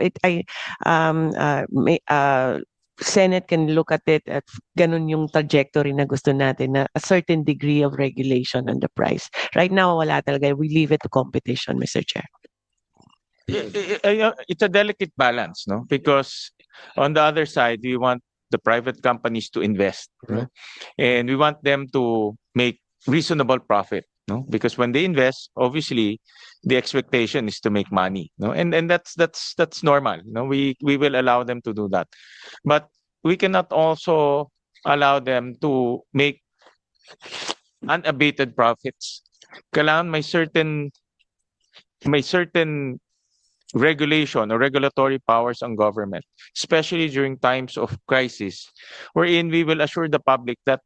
Senate can look at it at ganun yung trajectory na gusto natin, na a certain degree of regulation on the price. Right now, wala talaga. We leave it to competition, Mr. Chair. It's a delicate balance, no? Because on the other side, we want the private companies to invest, no? And we want them to make reasonable profit, no? Because when they invest, obviously, the expectation is to make money, no? And that's normal, no? We will allow them to do that, but we cannot also allow them to make unabated profits. Kailangan may certain regulation or regulatory powers on government, especially during times of crisis, wherein we will assure the public that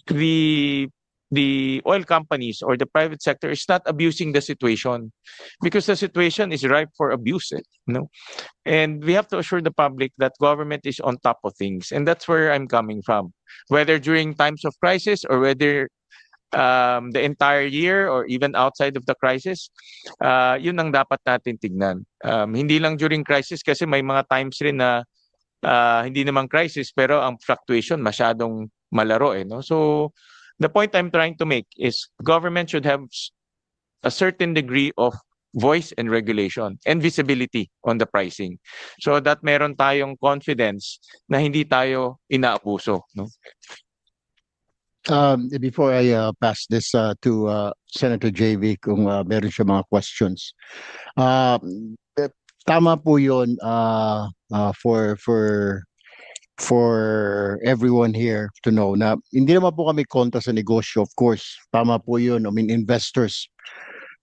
the oil companies or the private sector is not abusing the situation, because the situation is ripe for abuse, and we have to assure the public that government is on top of things. And that's where I'm coming from, whether during times of crisis or whether the entire year or even outside of the crisis, yun ang dapat natin tignan. Hindi lang during crisis, kasi may mga times rin na hindi naman crisis pero ang fluctuation masyadong malaro, no? So the point I'm trying to make is government should have a certain degree of voice and regulation and visibility on the pricing, so that meron tayong confidence na hindi tayo inaabuso, no? Before I pass this to Senator JV, kung meron siya mga questions. Tama po yun, for everyone here to know na hindi naman po kami kontra sa negosyo, of course. Tama po yun, I mean, investors.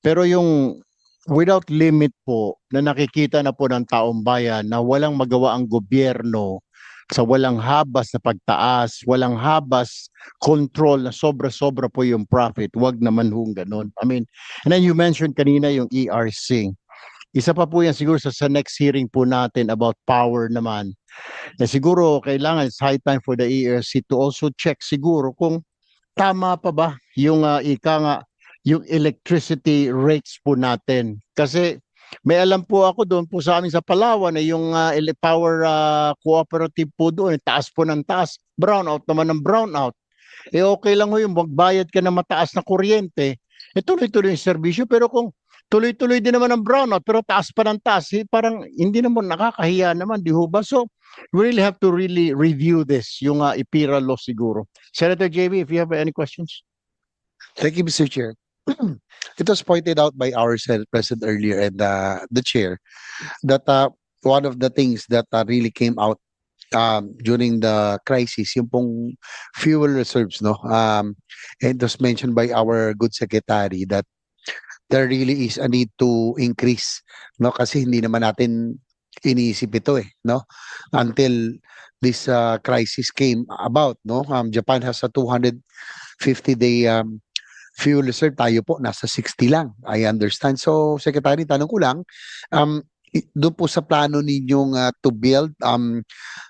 Pero yung without limit po, na nakikita na po ng taong bayan na walang magawa ang gobyerno sa walang habas na pagtaas, walang habas control na sobra-sobra po yung profit, wag naman hong ganun. I mean, and then you mentioned kanina yung ERC. Isa pa po yan siguro sa next hearing po natin about power naman. Na siguro kailangan, it's high time for the ERC to also check siguro kung tama pa ba yung yung electricity rates po natin. Kasi may alam po ako doon po sa amin sa Palawan na yung power cooperative po doon, taas po ng taas, brownout naman ng brownout. Okay lang ho yung magbayad ka ng mataas na kuryente, tuloy-tuloy yung serbisyo, pero kung tuloy-tuloy din naman ang brownout pero taas pa ng taas, parang hindi naman, nakakahiya naman, di ho ba? So we really have to really review this, yung IPIRA law siguro. Senator JV, if you have any questions. Thank you, Mr. Chair. It was pointed out by our Senate President earlier and the Chair that one of the things that really came out during the crisis, yung pong fuel reserves, no? And it was mentioned by our good secretary that there really is a need to increase, no? Kasi hindi naman natin iniisip ito, no? Until this crisis came about, no? Japan has a 250-day fuel reserve, tayo po nasa 60 lang, I understand. So Secretary, tanong ko lang, doon po sa plano ninyong to build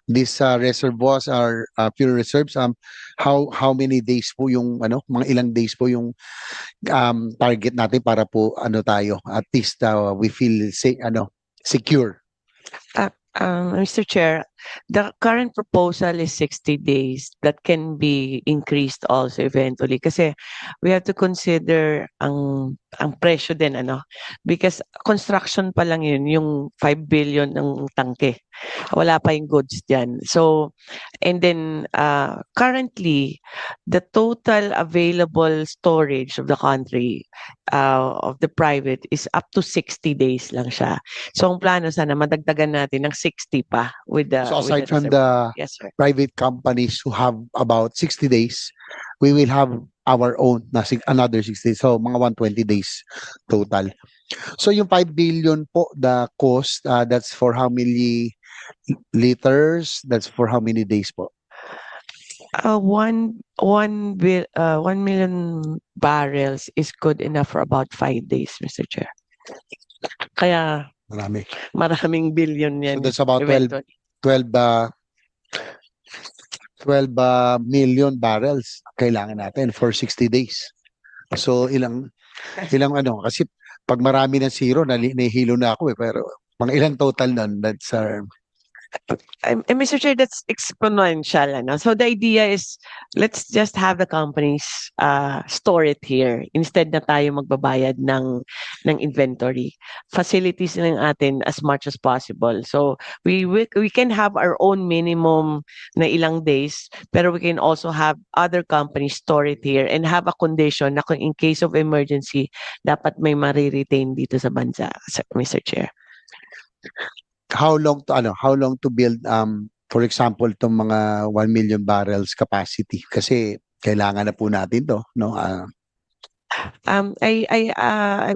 these reservoirs or fuel reserves, how many days po yung mga ilang days po yung target natin para po tayo at least we feel secure? Mr. Chair, the current proposal is 60 days. That can be increased also eventually, kasi we have to consider ang presyo din, because construction pa lang yun, yung 5 billion ng tangke. Wala pa yung goods dyan. So, and then currently, the total available storage of the country, of the private, is up to 60 days lang siya. So, ang plano sana madagdagan natin ng 60 pa with the with aside from reserve. the Yes, sir. private companies who have about 60 days, we will have our own na another 60 days. So mga 120 days total. So yung 5 billion po, the cost, that's for how many liters? That's for how many days po? 1 million barrels is good enough for about 5 days, Mr. Chair. Kaya Marami. maraming billion So yan. that's about 12 eventually. 12 million barrels kailangan natin for 60 days. So ilang ano, kasi pag marami ng zero, nahihilo na ako pero mga ilang total nun, that's And Mr. Chair, that's exponential. Ano? So the idea is, let's just have the companies store it here instead na tayo magbabayad ng inventory. Facilities ng atin as much as possible. So we can have our own minimum na ilang days, pero we can also have other companies store it here and have a condition na kung in case of emergency, dapat may mariretain dito sa bansa, Mr. Chair. how long to build for example itong mga 1 million barrels capacity kasi kailangan na po natin to, no?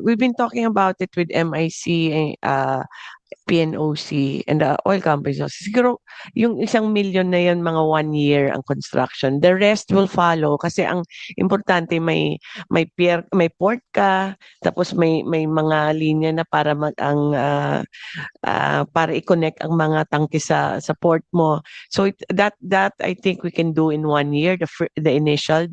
We've been talking about it with MIC, PNOC, and the oil companies. So, siguro, yung 1 million na yan, mga 1 year ang construction. The rest will follow kasi ang importante may port ka, tapos may mga linya na para para i-connect ang mga tangke sa port mo. So that I think we can do in 1 year, the initial.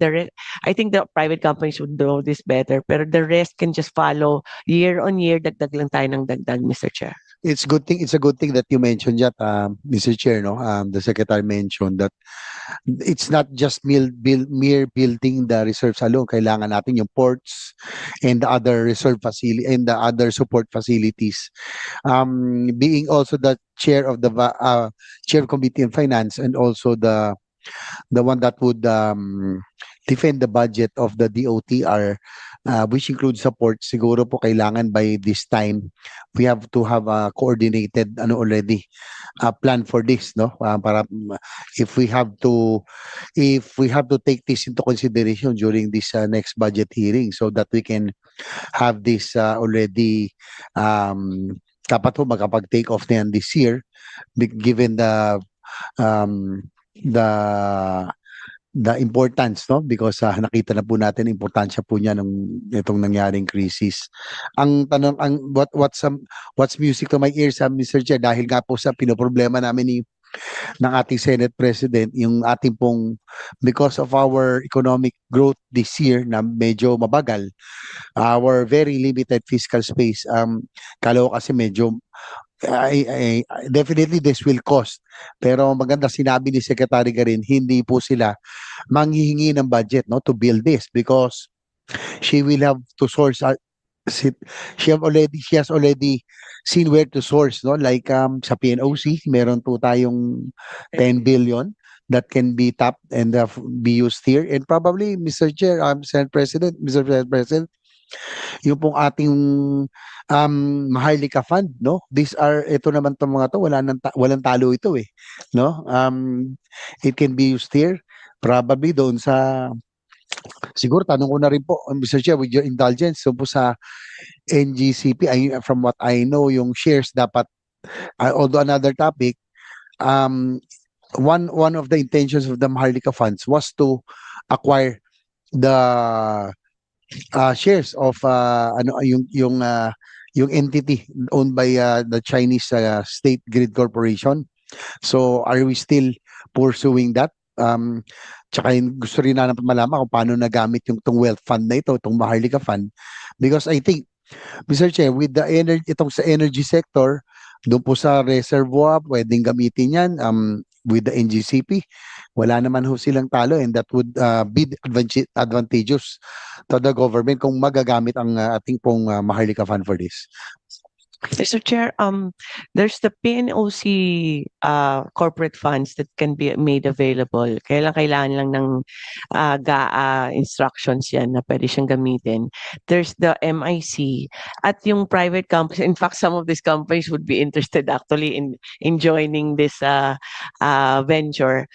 I think the private companies would do this better, pero the rest can just follow year on year, dagdag lang tayo ng dagdag, Mr. Chair. It's a good thing that you mentioned that, Mr. Chair, no? The Secretary mentioned that it's not just mere building the reserves alone. Kailangan natin yung ports and the other reserve facility and the other support facilities. Being also the chair of the chair of Committee on Finance and also the one that would defend the budget of the DOTR, which includes support, siguro po kailangan by this time we have to have a coordinated already plan for this, no? Para if we have to take this into consideration during this next budget hearing so that we can have this already dapat po makapag-take off na yan this year given the importance, no? Because nakita na po natin importansya po niya itong nangyaring crisis. Ang tanong, what's music to my ears, Mr. Chair, dahil nga po sa pinoproblema namin ng ating Senate President, yung ating pong, because of our economic growth this year na medyo mabagal, our very limited fiscal space, kala ko kasi medyo definitely this will cost. Pero maganda sinabi ni Secretary Garin, hindi po sila manghihingi ng budget, no, to build this because she will have to source she has already seen where to source, no, like sa PNOC meron po tayong 10 billion that can be tapped and be used here, and probably Mr. Chair, Mr. President, yung pong ating Maharlika Fund, no? Ito naman tong mga to, walang talo ito eh, no? It can be used here, probably doon sa, siguro tanong ko na rin po, Mr. Chair, with your indulgence, so po sa NGCP, from what I know, yung shares dapat, although another topic, one of the intentions of the Maharlika Funds was to acquire the shares of yung entity owned by the Chinese State Grid Corporation. So are we still pursuing that? Tsaka gusto rin na malaman kung paano nagamit yung tong wealth fund na ito, itong Maharlika Fund, because I think, Mr. Chair, with the itong sa energy sector, doon po sa reservoir pwedeng gamitin yan, with the NGCP, wala naman ho silang talo, and that would be advantageous to the government kung magagamit ang ating pong Maharlika Fund for this. Mr. Chair, there's the PNOC corporate funds that can be made available. Kailangan lang ng GAA instructions yan na pwede siyang gamitin. There's the MIC at yung private companies. In fact, some of these companies would be interested actually in joining this venture.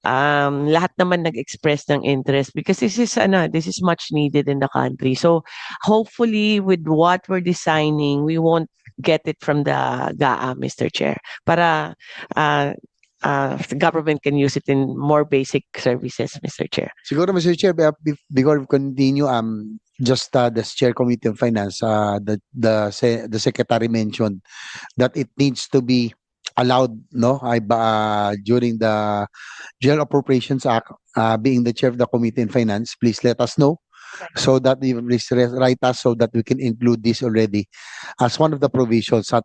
Lahat naman nag-express ng interest because this is much needed in the country. So hopefully with what we're designing, we won't get it from the GAA, Mr. Chair, para the government can use it in more basic services, Mr. Chair. Siguro, Mr. Chair, before we continue, just the Chair Committee on Finance, the Secretary mentioned that it needs to be allowed, no, during the General Appropriations Act, being the Chair of the Committee on Finance, please let us know so that you please write us so that we can include this already as one of the provisions so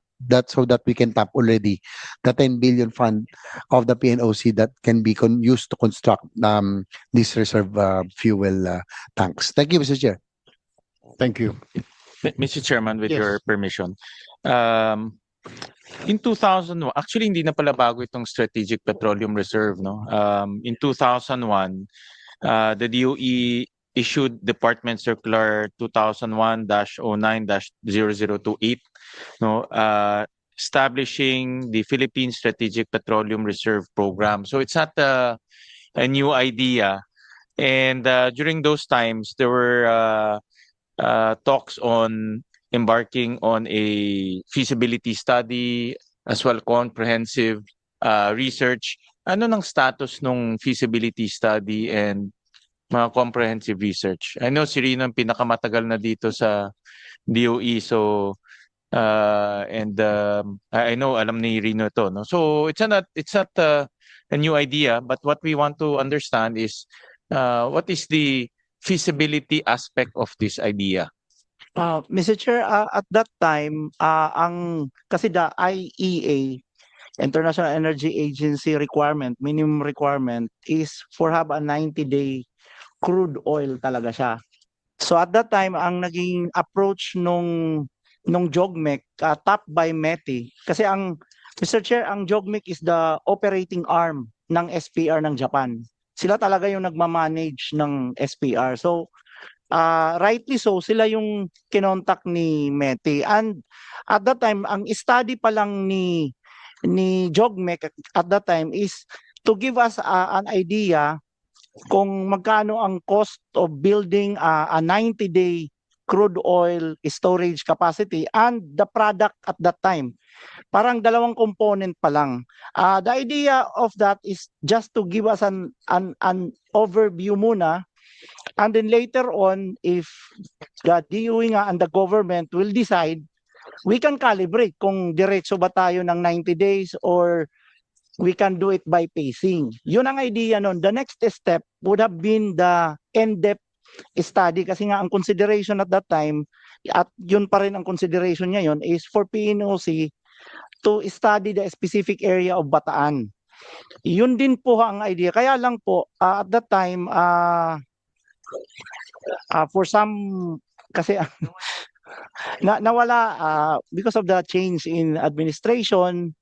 that we can tap already the 10 billion fund of the PNOC that can be used to construct this reserve fuel tanks. Thank you, Mr. Chair. Thank you. Mr. Chairman, with Yes. your permission. In 2001, actually hindi na pala bago itong Strategic Petroleum Reserve, no? In 2001, the DOE issued Department Circular 2001-09-0028, no, establishing the Philippine Strategic Petroleum Reserve Program. So it's not a new idea. And during those times, there were talks on embarking on a feasibility study as well comprehensive research. Ano ng status ng feasibility study and mga comprehensive research? I know si Rino ang pinakamatagal na dito sa DOE, so and I know alam ni Rino ito, no? So it's not a new idea, but what we want to understand is what is the feasibility aspect of this idea? Mr. Chair, at that time, kasi the IEA, International Energy Agency requirement, minimum requirement is for have a 90-day crude oil talaga siya. So at that time, ang naging approach nung JOGMEC, topped by METI, kasi Mr. Chair, ang JOGMEC is the operating arm ng SPR ng Japan. Sila talaga yung nagmamanage ng SPR. So, rightly so, sila yung kinontak ni METI. And at that time, ang study pa lang ni JOGMEC at that time is to give us an idea kung magkano ang cost of building a 90-day crude oil storage capacity and the product at that time. Parang dalawang component pa lang. The idea of that is just to give us an overview muna. And then later on, if the DOE nga and the government will decide, we can calibrate kung diretso ba tayo ng 90 days or we can do it by pacing. Yun ang idea nun. The next step would have been the in-depth study kasi nga ang consideration at that time, at yun pa rin ang consideration ngayon, is for PNOC to study the specific area of Bataan. Yun din po ang idea. Kaya lang po, at that time, for some, kasi nawala because of the change in administration.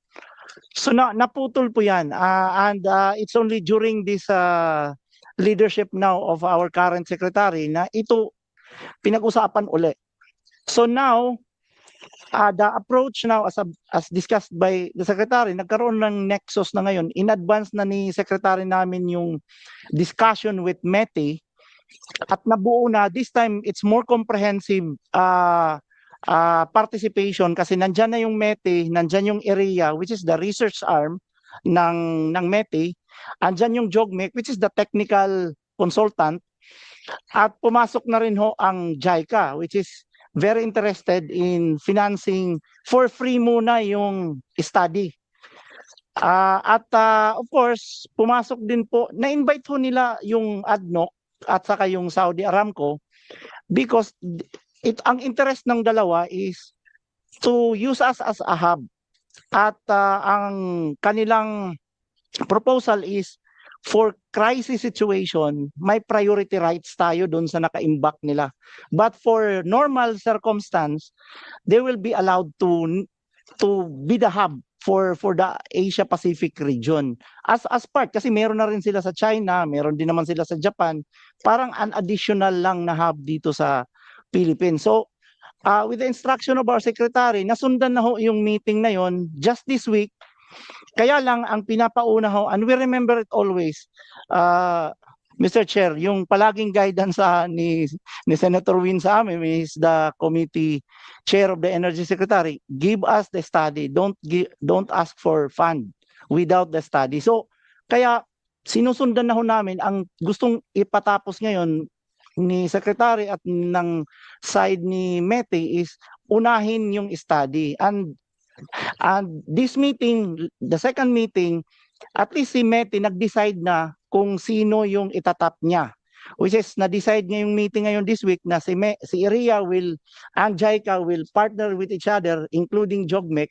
So naputol po yan. And it's only during this leadership now of our current secretary na ito pinag-usapan uli. So now, the approach now as discussed by the secretary, nagkaroon ng nexus na ngayon. In advance na ni secretary namin yung discussion with METI at nabuo na. This time, it's more comprehensive participation kasi nandyan na yung METI, nandyan yung area which is the research arm ng METI, andyan yung JOGMEC which is the technical consultant, at pumasok na rin ho ang JICA which is very interested in financing for free muna yung study. At of course, pumasok din po, na-invite ho nila yung ADNOC at saka yung Saudi Aramco because ang interest ng dalawa is to use us as a hub. At ang kanilang proposal is for crisis situation, may priority rights tayo doon sa nakaimbak nila. But for normal circumstance, they will be allowed to be the hub for the Asia Pacific region. As part, kasi meron na rin sila sa China, meron din naman sila sa Japan, parang an additional lang na hub dito sa Philippines. So, with the instruction of our secretary, nasundan na ho yung meeting na yon just this week. Kaya lang ang pinapauna ho, and we remember it always, Mr. Chair, yung palaging guidance ni Senator Win sa amin, is the committee chair of the Energy Secretary, give us the study, don't ask for fund without the study. So, kaya sinusundan na ho namin ang gustong ipatapos ngayon ni Secretary at ng side ni METI is unahin yung study. And this meeting, the second meeting, at least si METI nag-decide na kung sino yung itatap niya. Which is, na-decide niya yung meeting ngayon this week na si IREA and JICA will partner with each other, including JOGMEC,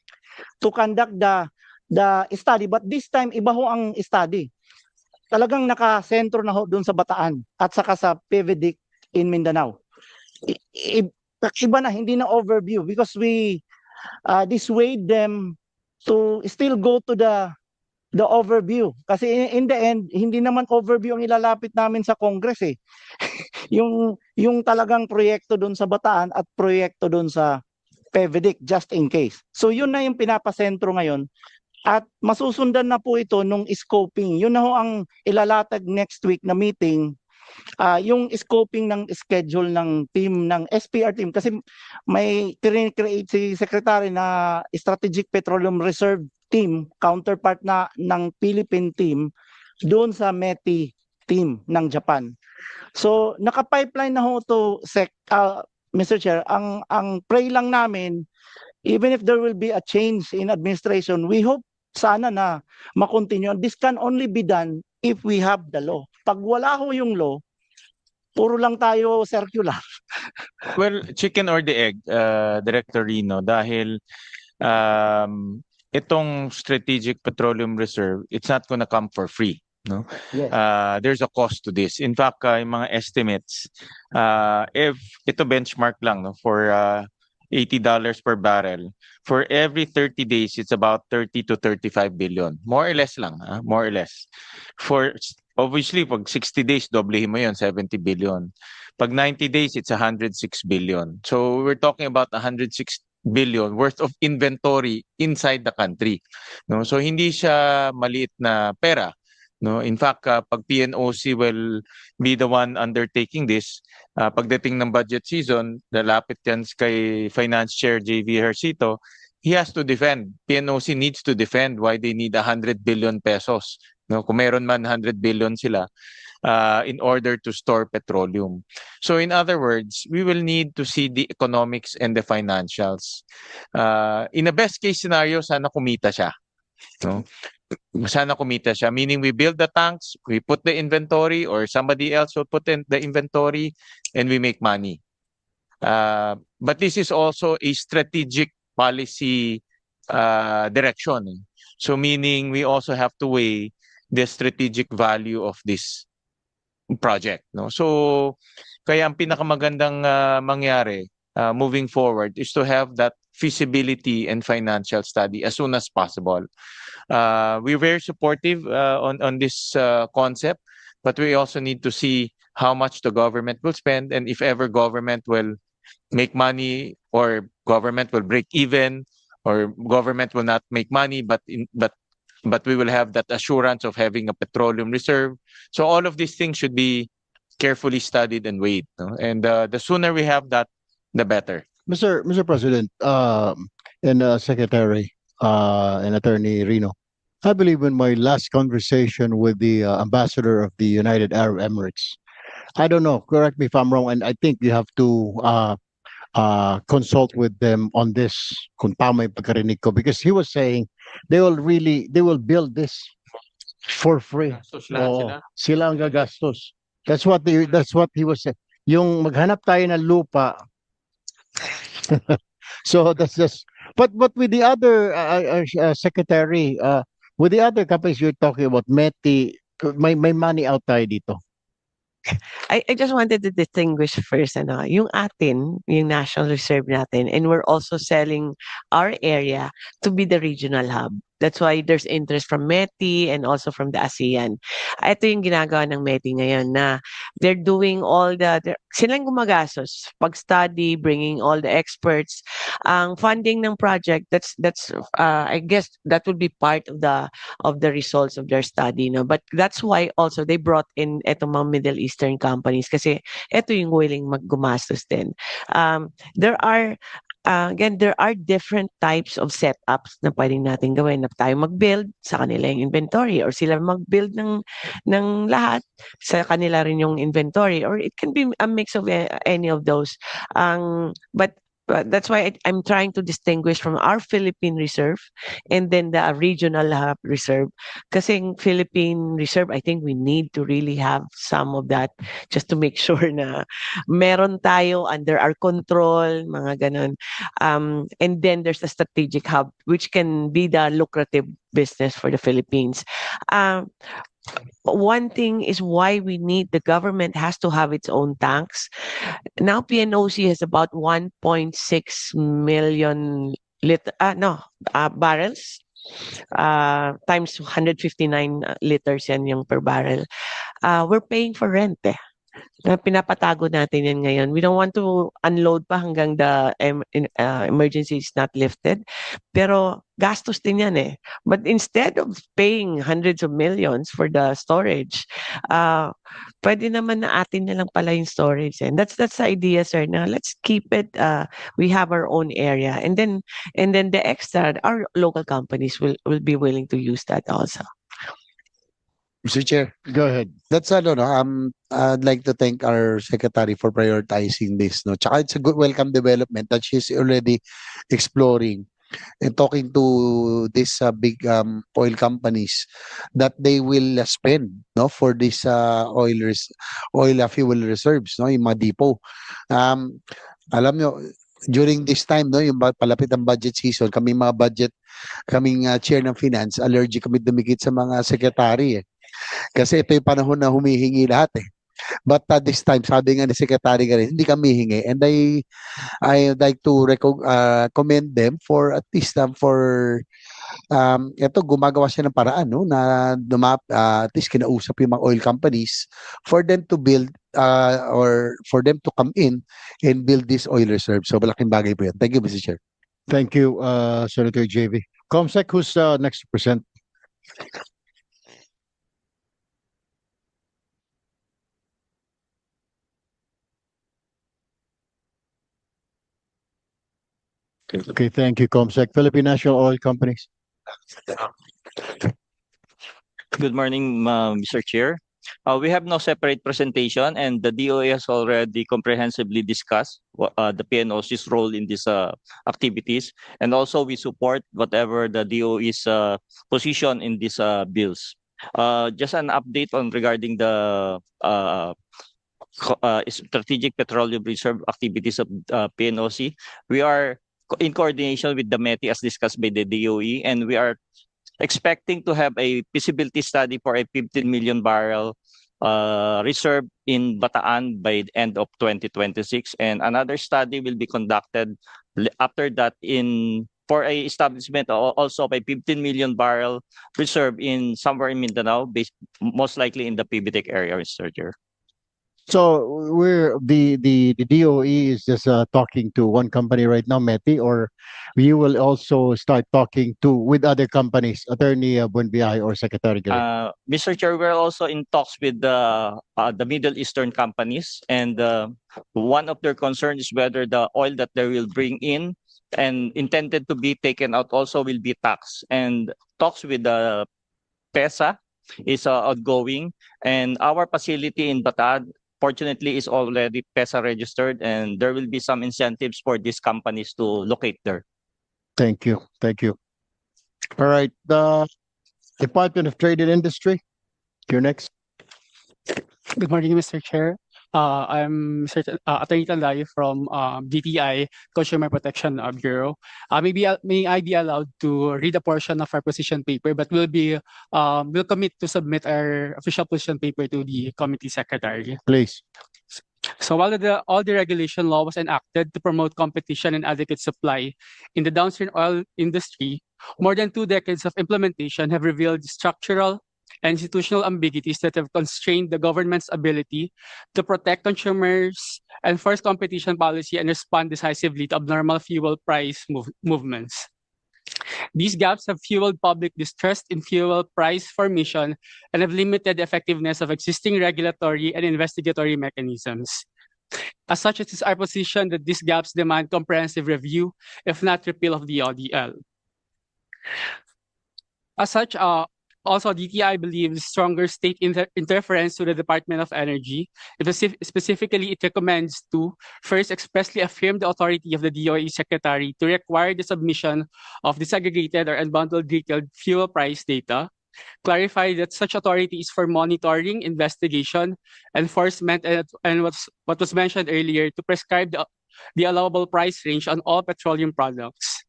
to conduct the study. But this time, iba ho ang study. Talagang nakasentro na ho doon sa Bataan at saka sa PVDIC in Mindanao. Iba na, hindi na overview because we dissuade them to still go to the overview. Kasi in the end, hindi naman overview ang ilalapit namin sa Congress eh. yung talagang proyekto doon sa Bataan at proyekto doon sa PVDIC, just in case. So yun na yung pinapasentro ngayon. At masusundan na po ito nung scoping. Yun na ho ang ilalatag next week na meeting. Yung scoping ng schedule ng team, ng SPR team. Kasi may create si Secretary na Strategic Petroleum Reserve team, counterpart na ng Philippine team, doon sa METI team ng Japan. So, naka-pipeline na ho to, Mr. Chair. Ang pray lang namin, even if there will be a change in administration, we hope sana na makontinue. This can only be done if we have the law. Pag wala ho yung law, puro lang tayo circular. Well, chicken or the egg, Director Rino, dahil itong Strategic Petroleum Reserve, it's not gonna come for free. No, Yes. there's a cost to this. In fact, yung mga estimates, if ito benchmark lang, no, for $80 per barrel, for every 30 days, it's about 30 to 35 billion. More or less lang, more or less. For obviously, pag 60 days, doblehin mo yun, 70 billion. Pag 90 days, it's 106 billion. So we're talking about 106 billion worth of inventory inside the country. No, so hindi siya maliit na pera. No, in fact, pag PNOC will be the one undertaking this, pagdating ng budget season, lalapit yan kay Finance Chair JV Hercito, he has to defend. PNOC needs to defend why they need 100 billion pesos. No, kung meron man 100 billion sila in order to store petroleum. So in other words, we will need to see the economics and the financials. In a best case scenario, sana kumita siya. No? Sana kumita siya, meaning we build the tanks, we put the inventory, or somebody else will put in the inventory, and we make money. But this is also a strategic policy direction. So meaning we also have to weigh the strategic value of this project. No? So kaya ang pinakamagandang mangyari moving forward is to have that feasibility and financial study as soon as possible. We're very supportive on this concept, but we also need to see how much the government will spend, and if ever government will make money, or government will break even, or government will not make money, but we will have that assurance of having a petroleum reserve. So all of these things should be carefully studied and weighed. No? And the sooner we have that, the better. Mr. President, and Secretary, and Attorney Rino, I believe in my last conversation with the ambassador of the United Arab Emirates, I don't know, correct me if I'm wrong, and I think you have to consult with them on this, kung tama yung pagkarinig ko, because he was saying they will build this for free. Oo, sila ang gagastos. That's what he was saying. Yung maghanap tayo ng lupa. So that's just, but with the other secretary, with the other companies you're talking about, METI, may money out tayo dito. I just wanted to distinguish first, yung atin, yung national reserve natin, and we're also selling our area to be the regional hub. That's why there's interest from METI and also from the ASEAN. Ito yung ginagawa ng METI ngayon na they're doing silang gumagastos, pag-study, bringing all the experts. Ang funding ng project, that's I guess that would be part of the results of their study, no? But that's why also they brought in etong mga Middle Eastern companies kasi ito yung willing maggumastos din. There are different types of setups na pwedeng natin gawin, na tayo mag-build sa kanila yung inventory or sila mag-build ng lahat sa kanila rin yung inventory, or it can be a mix of any of those. But that's why I'm trying to distinguish from our Philippine Reserve and then the regional hub reserve. Kasi yung Philippine Reserve, I think we need to really have some of that just to make sure na meron tayo under our control, mga ganun. And then there's the strategic hub, which can be the lucrative business for the Philippines. One thing is why the government has to have its own tanks. Now PNOC has about 1.6 million barrels. Times 159 liters yan yung per barrel. We're paying for rent na pinapatago natin yan ngayon. We don't want to unload pa hanggang the emergency is not lifted. Pero gastos din yan But instead of paying hundreds of millions for the storage, pwede naman na atin na lang pala yung storage. And that's the idea, sir. Now let's keep it. We have our own area, and then the extra, our local companies will be willing to use that also. Mr. Chair, Go ahead. that's no. I'd like to thank our secretary for prioritizing this. No, tsaka it's a good welcome development that she's already exploring and talking to these big oil companies that they will spend for this fuel reserves, yung mga depot. Alam nyo, during this time, yung palapit ang budget season, kaming chair ng finance, allergic kami dumikit sa mga secretary Kasi ito yung panahon na humihingi lahat But this time, sabi nga ni Secretary Garin, hindi kami hingi. And I would like to commend them for at least gumagawa siya ng paraan na at least kinausap yung mga oil companies for them to build or for them to come in and build this oil reserve. So malaking bagay po yan. Thank you, Mr. Chair. Thank you, Senator JV. Comsec, who's next to present? Okay, thank you, Comsec. Philippine National Oil Companies. Good morning, Mr. Chair. We have no separate presentation, and the DOE has already comprehensively discussed the PNOC's role in these activities, and also we support whatever the DOE's position in these bills. Just an update regarding the strategic petroleum reserve activities of PNOC. We are in coordination with the METI as discussed by the DOE, and we are expecting to have a feasibility study for a 15 million barrel reserve in Bataan by the end of 2026, and another study will be conducted after that for a establishment also of a 15 million barrel reserve in somewhere in Mindanao, most likely in the PBTEC area, Mr. Chair. So the DOE is just talking to one company right now, METI, or you will also start talking with other companies, Attorney Buenviaje or Secretary Garin? Mr. Chair, we're also in talks with the Middle Eastern companies, and one of their concerns is whether the oil that they will bring in and intended to be taken out also will be taxed. And talks with the PESA is ongoing, and our facility in Bataan fortunately is already PESA registered, and there will be some incentives for these companies to locate there. Thank you. Thank you. All right. The Department of Trade and Industry, you're next. Good morning, Mr. Chair. I'm Attorney Tanday from DTI, Consumer Protection Bureau. May I be allowed to read a portion of our position paper, but we'll commit to submit our official position paper to the committee secretary. Please. So while all the regulation law was enacted to promote competition and adequate supply in the downstream oil industry, more than 2 decades of implementation have revealed structural and institutional ambiguities that have constrained the government's ability to protect consumers, enforce competition policy, and respond decisively to abnormal fuel price movements. These gaps have fueled public distrust in fuel price formation and have limited the effectiveness of existing regulatory and investigatory mechanisms. As such, it is our position that these gaps demand comprehensive review, if not repeal of the ODL. As such, also DTI believes stronger state interference to the Department of Energy. Specifically, it recommends to first expressly affirm the authority of the DOE Secretary to require the submission of disaggregated or unbundled detailed fuel price data, clarify that such authority is for monitoring, investigation, enforcement, and what was mentioned earlier, to prescribe the allowable price range on all petroleum products.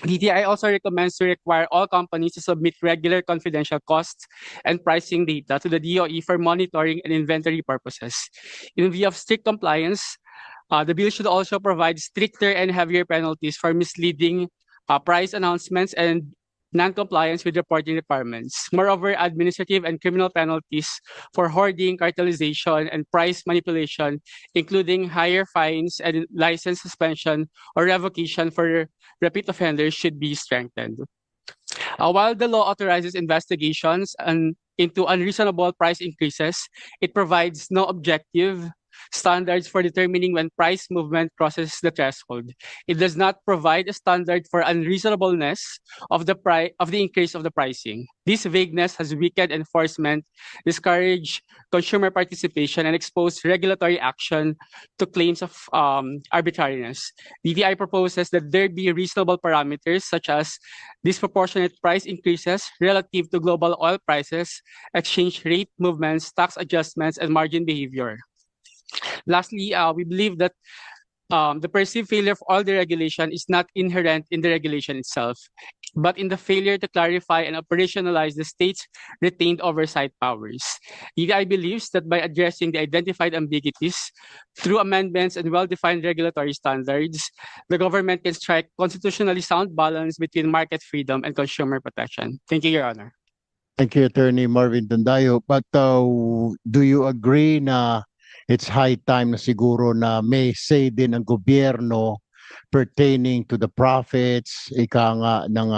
DTI also recommends to require all companies to submit regular confidential costs and pricing data to the DOE for monitoring and inventory purposes. In view of strict compliance, the bill should also provide stricter and heavier penalties for misleading price announcements and non-compliance with reporting requirements. Moreover, administrative and criminal penalties for hoarding, cartelization, and price manipulation, including higher fines and license suspension or revocation for repeat offenders, should be strengthened. While the law authorizes investigations into unreasonable price increases, it provides no objective standards for determining when price movement crosses the threshold. It does not provide a standard for unreasonableness of the increase of the pricing. This vagueness has weakened enforcement, discouraged consumer participation, and exposed regulatory action to claims of arbitrariness. DTI proposes that there be reasonable parameters such as disproportionate price increases relative to global oil prices, exchange rate movements, tax adjustments, and margin behavior. Lastly, we believe that the perceived failure of all the regulation is not inherent in the regulation itself, but in the failure to clarify and operationalize the state's retained oversight powers. DTI believes that by addressing the identified ambiguities through amendments and well-defined regulatory standards, the government can strike constitutionally sound balance between market freedom and consumer protection. Thank you, Your Honor. Thank you, Attorney Marvin Tandayo. But do you agree na it's high time na siguro na may say din ang gobyerno pertaining to the profits, nga ng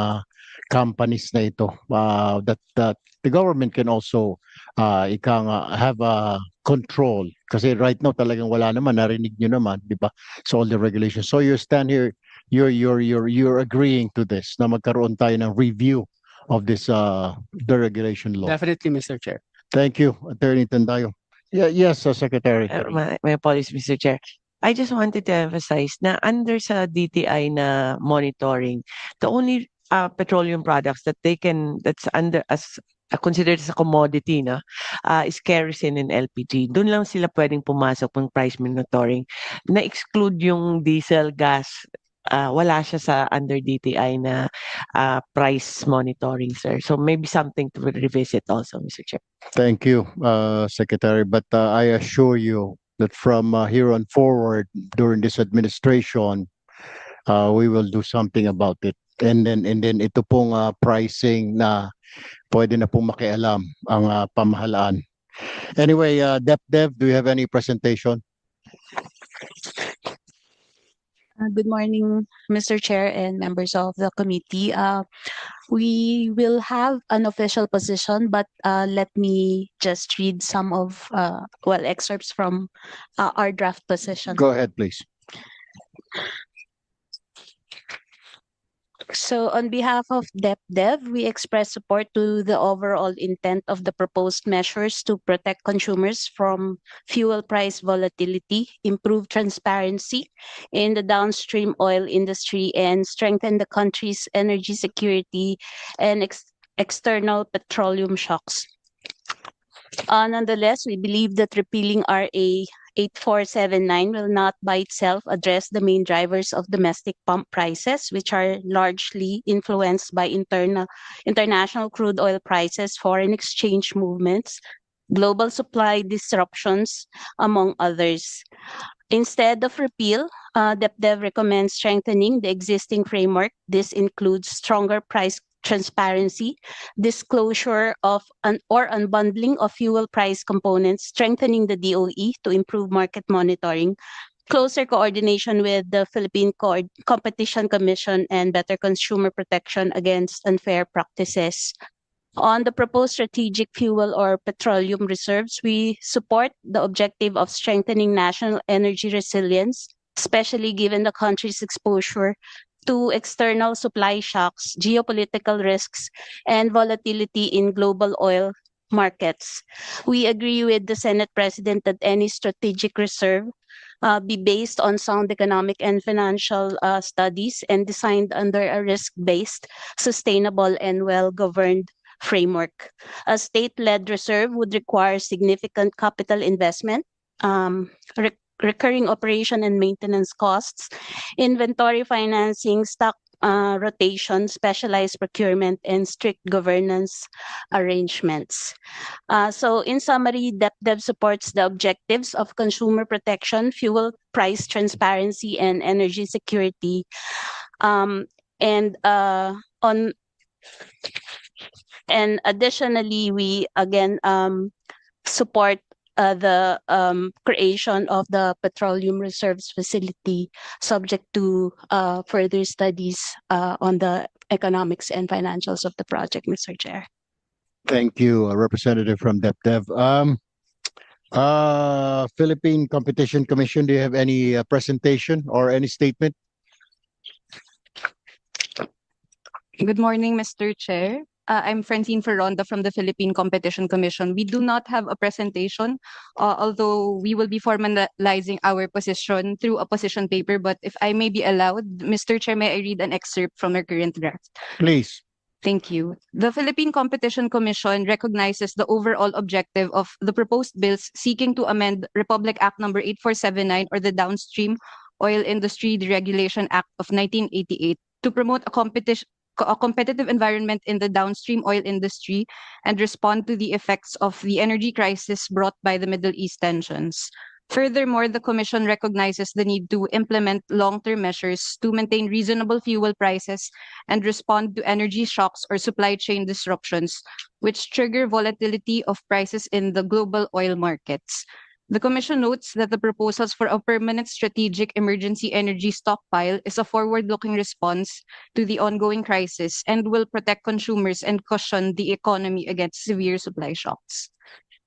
companies na ito, that the government can also nga have a control, kasi right now talagang wala naman, narinig nyo naman, di ba? So all the regulations. So you stand here, you're agreeing to this na magkaroon tayo ng review of this deregulation law. Definitely, Mr. Chair. Thank you, Attorney Tandayo. Yeah, yes, Secretary. My apologies, Mr. Chair. I just wanted to emphasize na under sa DTI na monitoring, the only petroleum products that that's under as considered as a commodity is kerosene and LPG. Doon lang sila pwedeng pumasok ng price monitoring. Na-exclude yung diesel, gas, wala siya sa under DTI na price monitoring, sir. So maybe something to revisit also, Mr. Chair. Thank you, Secretary. But I assure you that from here on forward, during this administration, we will do something about it. And then ito pong pricing na pwede na pong makialam ang pamahalaan. Anyway, DepDev, do you have any presentation? Good morning, Mr. Chair and members of the committee. We will have an official position, but let me just read some of excerpts from our draft position. Go ahead, please. So on behalf of DepDev, we express support to the overall intent of the proposed measures to protect consumers from fuel price volatility, improve transparency in the downstream oil industry, and strengthen the country's energy security and external petroleum shocks. Nonetheless, we believe that repealing RA 8479 will not by itself address the main drivers of domestic pump prices, which are largely influenced by international crude oil prices, foreign exchange movements, global supply disruptions, among others. Instead of repeal, DepDev recommends strengthening the existing framework. This includes stronger price transparency, disclosure of or unbundling of fuel price components, strengthening the DOE to improve market monitoring, closer coordination with the Philippine Competition Commission, and better consumer protection against unfair practices. On the proposed strategic fuel or petroleum reserves, we support the objective of strengthening national energy resilience, especially given the country's exposure to external supply shocks, geopolitical risks, and volatility in global oil markets. We agree with the Senate President that any strategic reserve be based on sound economic and financial studies and designed under a risk-based, sustainable, and well-governed framework. A state-led reserve would require significant capital investment, recurring operation and maintenance costs, inventory financing, stock rotation, specialized procurement, and strict governance arrangements. So in summary, DepDev supports the objectives of consumer protection, fuel price transparency, and energy security. And additionally, we again support the creation of the petroleum reserves facility, subject to further studies on the economics and financials of the project, Mr. Chair. Thank you, Representative from DepDev. Philippine Competition Commission, do you have any presentation or any statement? Good morning, Mr. Chair. I'm Francine Ferronda from the Philippine Competition Commission. We do not have a presentation, although we will be formalizing our position through a position paper. But if I may be allowed, Mr. Chair, may I read an excerpt from our current draft? Please. Thank you. The Philippine Competition Commission recognizes the overall objective of the proposed bills seeking to amend Republic Act number 8479, or the Downstream Oil Industry Deregulation Act of 1988, to promote a competitive environment in the downstream oil industry and respond to the effects of the energy crisis brought by the Middle East tensions. Furthermore, the Commission recognizes the need to implement long-term measures to maintain reasonable fuel prices and respond to energy shocks or supply chain disruptions, which trigger volatility of prices in the global oil markets. The Commission notes that the proposals for a permanent strategic emergency energy stockpile is a forward-looking response to the ongoing crisis and will protect consumers and cushion the economy against severe supply shocks.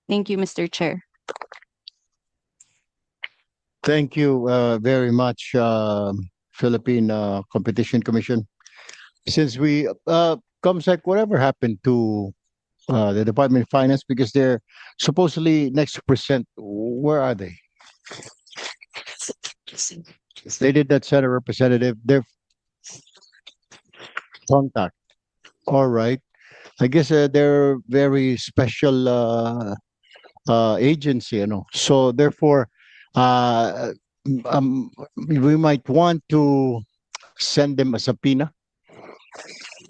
Thank you, Mr. Chair. Thank you very much, Philippine Competition Commission. Since we, COMSEC, whatever happened to the Department of Finance, because they're supposedly next to present, where are they? They did that, Senate Representative. Their contact. All right. I guess they're very special agency, you know. So therefore, we might want to send them a subpoena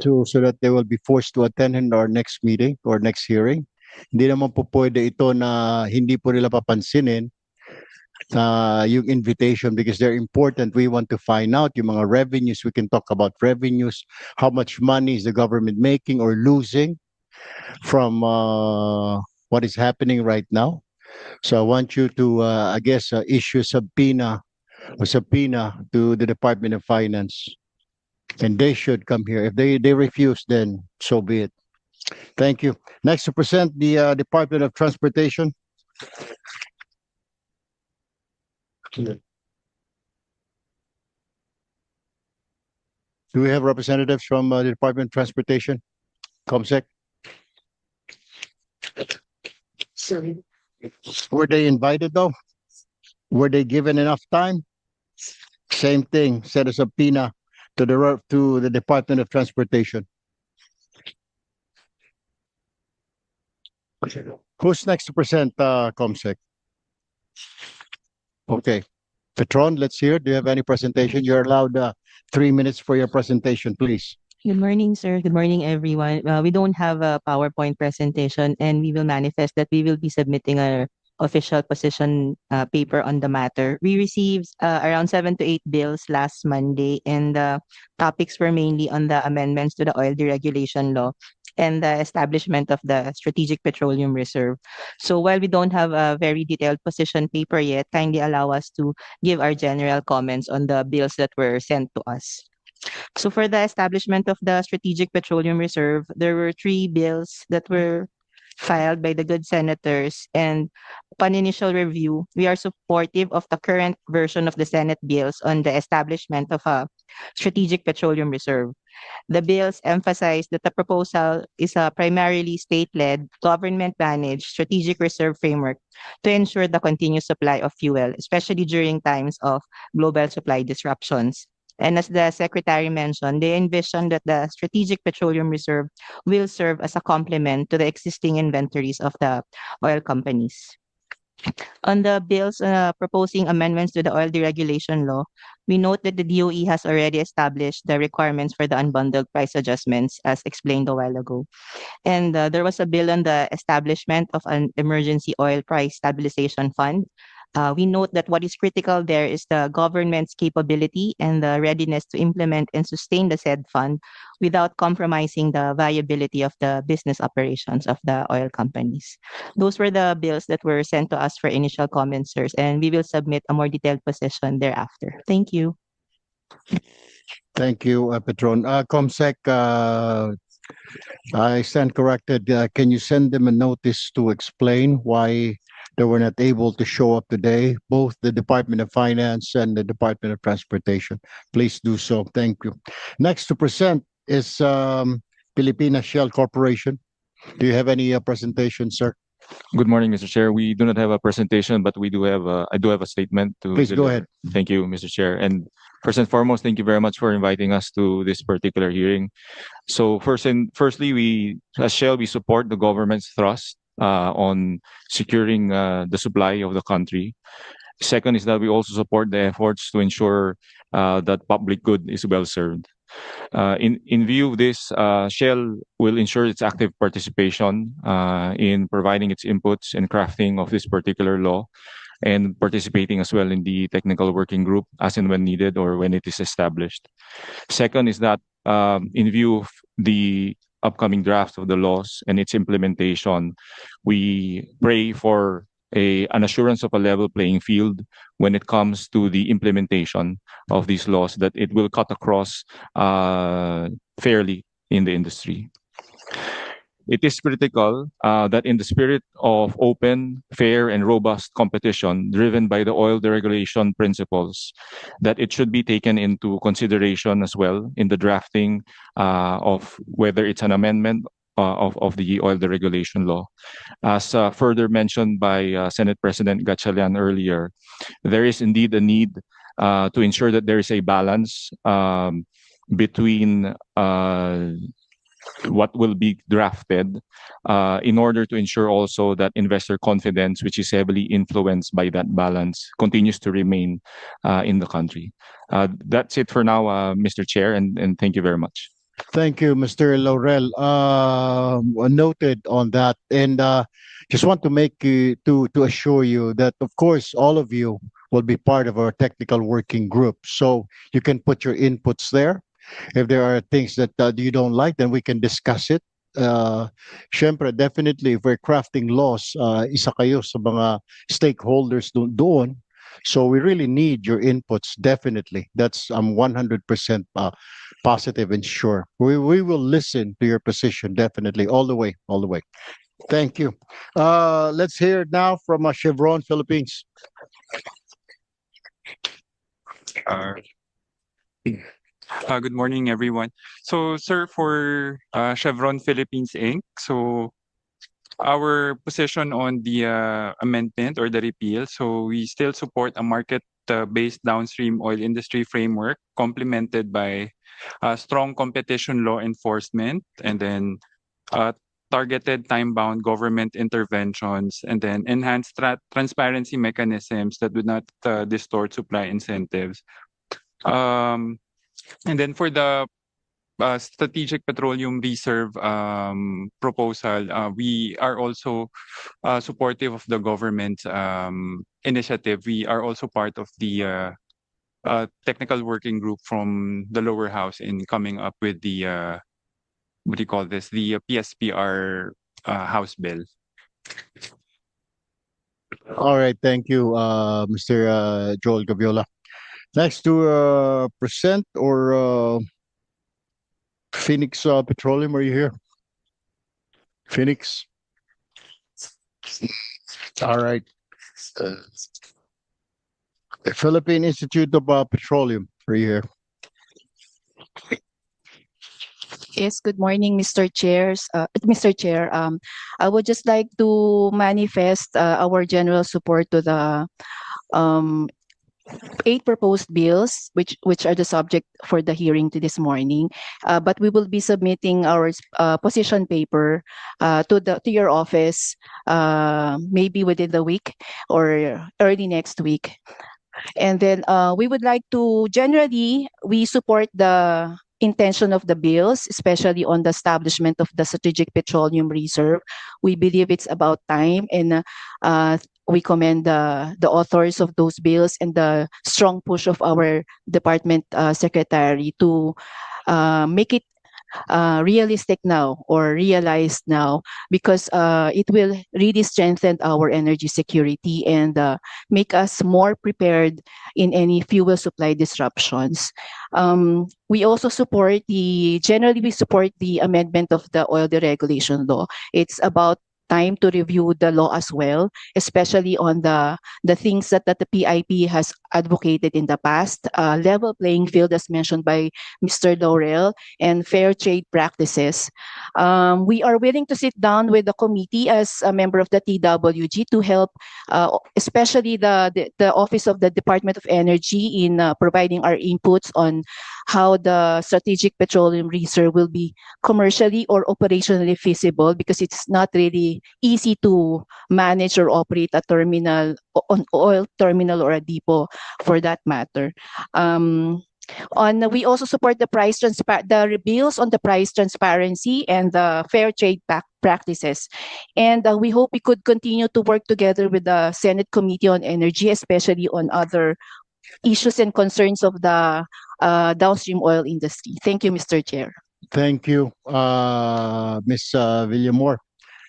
so that they will be forced to attend in our next meeting or next hearing. Hindi naman po pwede ito na hindi po nila papansinin yung invitation, because they're important. We want to find out yung mga revenues. We can talk about revenues. How much money is the government making or losing from what is happening right now? So I want you to, I guess, issue a subpoena to the Department of Finance. And they should come here. If they refuse, then so be it. Thank you. Next to present the Department of Transportation. Do we have representatives from the Department of Transportation? COMSEC? Sorry. Were they invited though? Were they given enough time? Same thing, send a subpoena to the Department of Transportation. Who's next to present, COMSEC? Okay. Petron, let's hear. Do you have any presentation? You're allowed 3 minutes for your presentation, please. Good morning, sir. Good morning, everyone. We don't have a PowerPoint presentation, and we will manifest that we will be submitting our official position paper on the matter. We received around 7 to 8 bills last Monday, and the topics were mainly on the amendments to the oil deregulation law and the establishment of the Strategic Petroleum Reserve. So while we don't have a very detailed position paper yet, kindly allow us to give our general comments on the bills that were sent to us. So for the establishment of the Strategic Petroleum Reserve, there were 3 bills that were filed by the good senators, and upon initial review, we are supportive of the current version of the Senate bills on the establishment of a Strategic Petroleum Reserve. The bills emphasize that the proposal is a primarily state-led, government-managed strategic reserve framework to ensure the continuous supply of fuel, especially during times of global supply disruptions. And as the Secretary mentioned, they envision that the Strategic Petroleum Reserve will serve as a complement to the existing inventories of the oil companies. On the bills proposing amendments to the oil deregulation law, we note that the DOE has already established the requirements for the unbundled price adjustments, as explained a while ago. And there was a bill on the establishment of an emergency oil price stabilization fund. We note that what is critical there is the government's capability and the readiness to implement and sustain the said fund without compromising the viability of the business operations of the oil companies. Those were the bills that were sent to us for initial comments, sirs, and we will submit a more detailed position thereafter. Thank you. Thank you, Petron. Comsec, I stand corrected. Can you send them a notice to explain why they were not able to show up today, both the Department of Finance and the Department of Transportation? Please do so. Thank you. Next to present is Filipina Shell Corporation. Do you have any presentation, sir? Good morning, Mr. Chair. We do not have a presentation, but we do have I do have a statement to Please go deliver. ahead. Thank you, Mr. Chair. And first and foremost, thank you very much for inviting us to this particular hearing. So firstly, we as Shell, we support the government's thrust on securing the supply of the country. Second is that we also support the efforts to ensure that public good is well served. In view of this, Shell will ensure its active participation in providing its inputs and crafting of this particular law, and participating as well in the technical working group as and when needed or when it is established. Second is that in view of the upcoming draft of the laws and its implementation, we pray for an assurance of a level playing field when it comes to the implementation of these laws, that it will cut across fairly in the industry. It is critical that in the spirit of open, fair, and robust competition driven by the oil deregulation principles, that it should be taken into consideration as well in the drafting of whether it's an amendment of the oil deregulation law. As further mentioned by Senate President Gatchalian earlier, there is indeed a need to ensure that there is a balance between what will be drafted in order to ensure also that investor confidence, which is heavily influenced by that balance, continues to remain in the country. That's it for now, Mr. Chair, and thank you very much. Thank you, Mr. Laurel. Noted on that, and just want to make to assure you that, of course, all of you will be part of our technical working group, so you can put your inputs there. If there are things that you don't like, then we can discuss it. Syempre, definitely, if we're crafting laws, isa kayo sa mga stakeholders doon. So we really need your inputs, definitely. That's 100% positive and sure. We will listen to your position, definitely, all the way, all the way. Thank you. Let's hear it now from Chevron Philippines. Good morning, everyone. So, sir, for Chevron Philippines Inc., so our position on the amendment or the repeal, so we still support a market-based downstream oil industry framework complemented by strong competition law enforcement, and then targeted time-bound government interventions, and then enhanced transparency mechanisms that would not distort supply incentives. And then for the Strategic Petroleum Reserve proposal, we are also supportive of the government's initiative. We are also part of the technical working group from the lower house in coming up with the what do you call this? The PSPR House bill. All right, thank you, Mr. Joel Gaviola. Next to present or Phoenix Petroleum, are you here? Phoenix? All right. Philippine Institute of Petroleum, are you here? Yes, good morning, Mr. Chair. I would just like to manifest our general support to the 8 proposed bills, which are the subject for the hearing to this morning. But we will be submitting our position paper to your office maybe within the week or early next week. And then we would like to generally we support the intention of the bills, especially on the establishment of the Strategic Petroleum Reserve. We believe it's about time, and we commend the authors of those bills and the strong push of our department secretary to make it realistic now or realized now, because it will really strengthen our energy security and make us more prepared in any fuel supply disruptions. We also generally we support the amendment of the oil deregulation law. It's about time to review the law as well, especially on the things that the PIP has advocated in the past, level playing field as mentioned by Mr. Laurel, and fair trade practices. We are willing to sit down with the committee as a member of the TWG to help, especially the Office of the Department of Energy in providing our inputs on how the Strategic Petroleum Reserve will be commercially or operationally feasible, because it's not really easy to manage or operate a terminal, an oil terminal or a depot for that matter. We also support the bills on the price transparency and the fair trade practices. And we hope we could continue to work together with the Senate Committee on Energy, especially on other issues and concerns of the downstream oil industry. Thank you, Mr. Chair. Thank you, Ms. Villamor.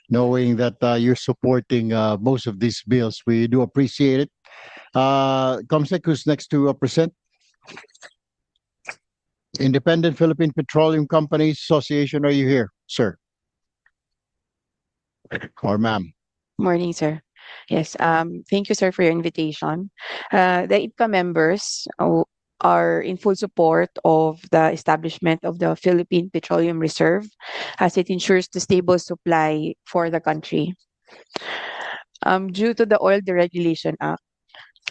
Knowing that you're supporting most of these bills, we do appreciate it. Comsec, who's next to present? Independent Philippine Petroleum Companies Association, are you here, sir? Or ma'am? Morning, sir. Yes, thank you, sir, for your invitation. The IPCA members are in full support of the establishment of the Philippine Petroleum Reserve, as it ensures the stable supply for the country. Due to the Oil Deregulation Act,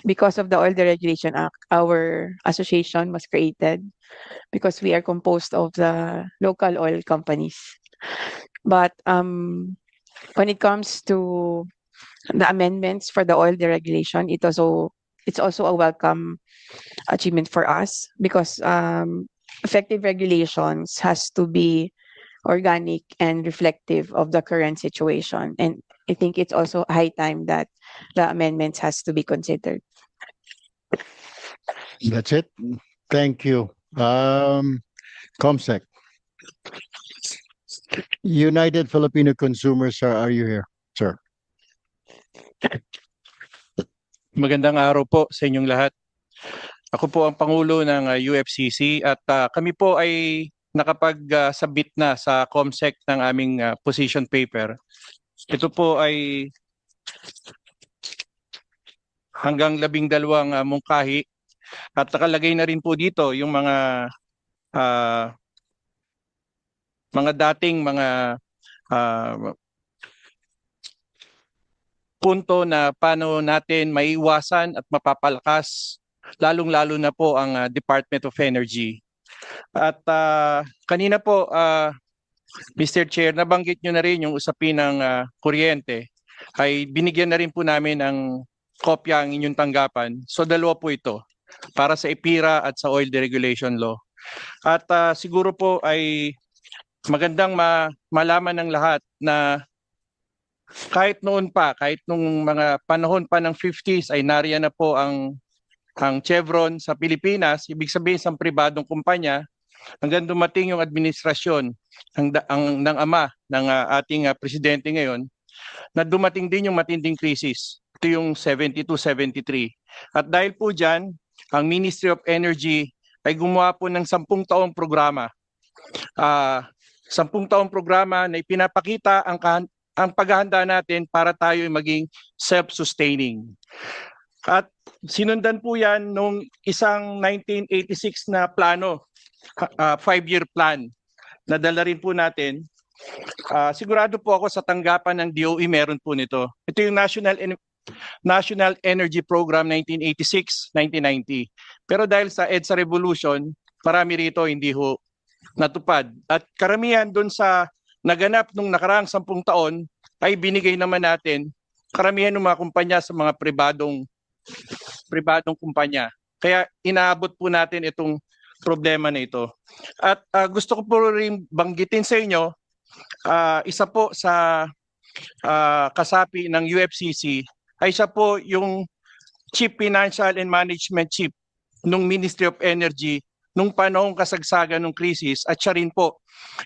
because of the Oil Deregulation Act, our association was created because we are composed of the local oil companies. But when it comes to the amendments for the oil deregulation, it's also a welcome achievement for us, because effective regulations has to be organic and reflective of the current situation. And I think it's also high time that the amendments has to be considered. That's it. Thank you. Comsec. United Filipino Consumers, are you here, sir? Magandang araw po sa inyong lahat. Ako po ang Pangulo ng UFCC at kami po ay nakapag-submit na sa COMSEC ng aming position paper. Ito po ay hanggang 12 mungkahi at nakalagay na rin po dito yung mga dating punto na paano natin maiwasan at mapapalakas lalong-lalo na po ang Department of Energy. At kanina po Mr. Chair, nabanggit nyo na rin yung usapin ng kuryente, ay binigyan na rin po namin ng kopya ang inyong tanggapan. So dalawa po ito, para sa EPIRA at sa Oil Deregulation Law. At siguro po ay magandang malaman ng lahat na kahit noon pa, kahit nung mga panahon pa ng 50s ay nariyan na po ang Chevron sa Pilipinas, ibig sabihin sa pribadong kumpanya, hanggang dumating yung administrasyon ng ama ng ating presidente ngayon, na dumating din yung matinding krisis. Ito yung 72-73. At dahil po dyan, ang Ministry of Energy ay gumawa po ng 10 taong programa. 10 taong programa na ipinapakita ang paghahanda natin para tayo ay maging self-sustaining. At sinundan po yan nung isang 1986 na plano, 5-year plan, na dala rin po natin. Sigurado po ako sa tanggapan ng DOE meron po nito. Ito yung National Energy Program 1986-1990. Pero dahil sa EDSA Revolution, marami rito hindi ho natupad. At karamihan doon sa naganap nung nakaraang 10 taon ay binigay naman natin karamihan ng mga kumpanya sa mga pribadong kumpanya. Kaya inaabot po natin itong problema na ito. At gusto ko po rin banggitin sa inyo, isa po sa kasapi ng UFCC ay siya po yung Chief Financial and Management Chief ng Ministry of Energy nung panahong kasagsagan ng krisis, at siya rin po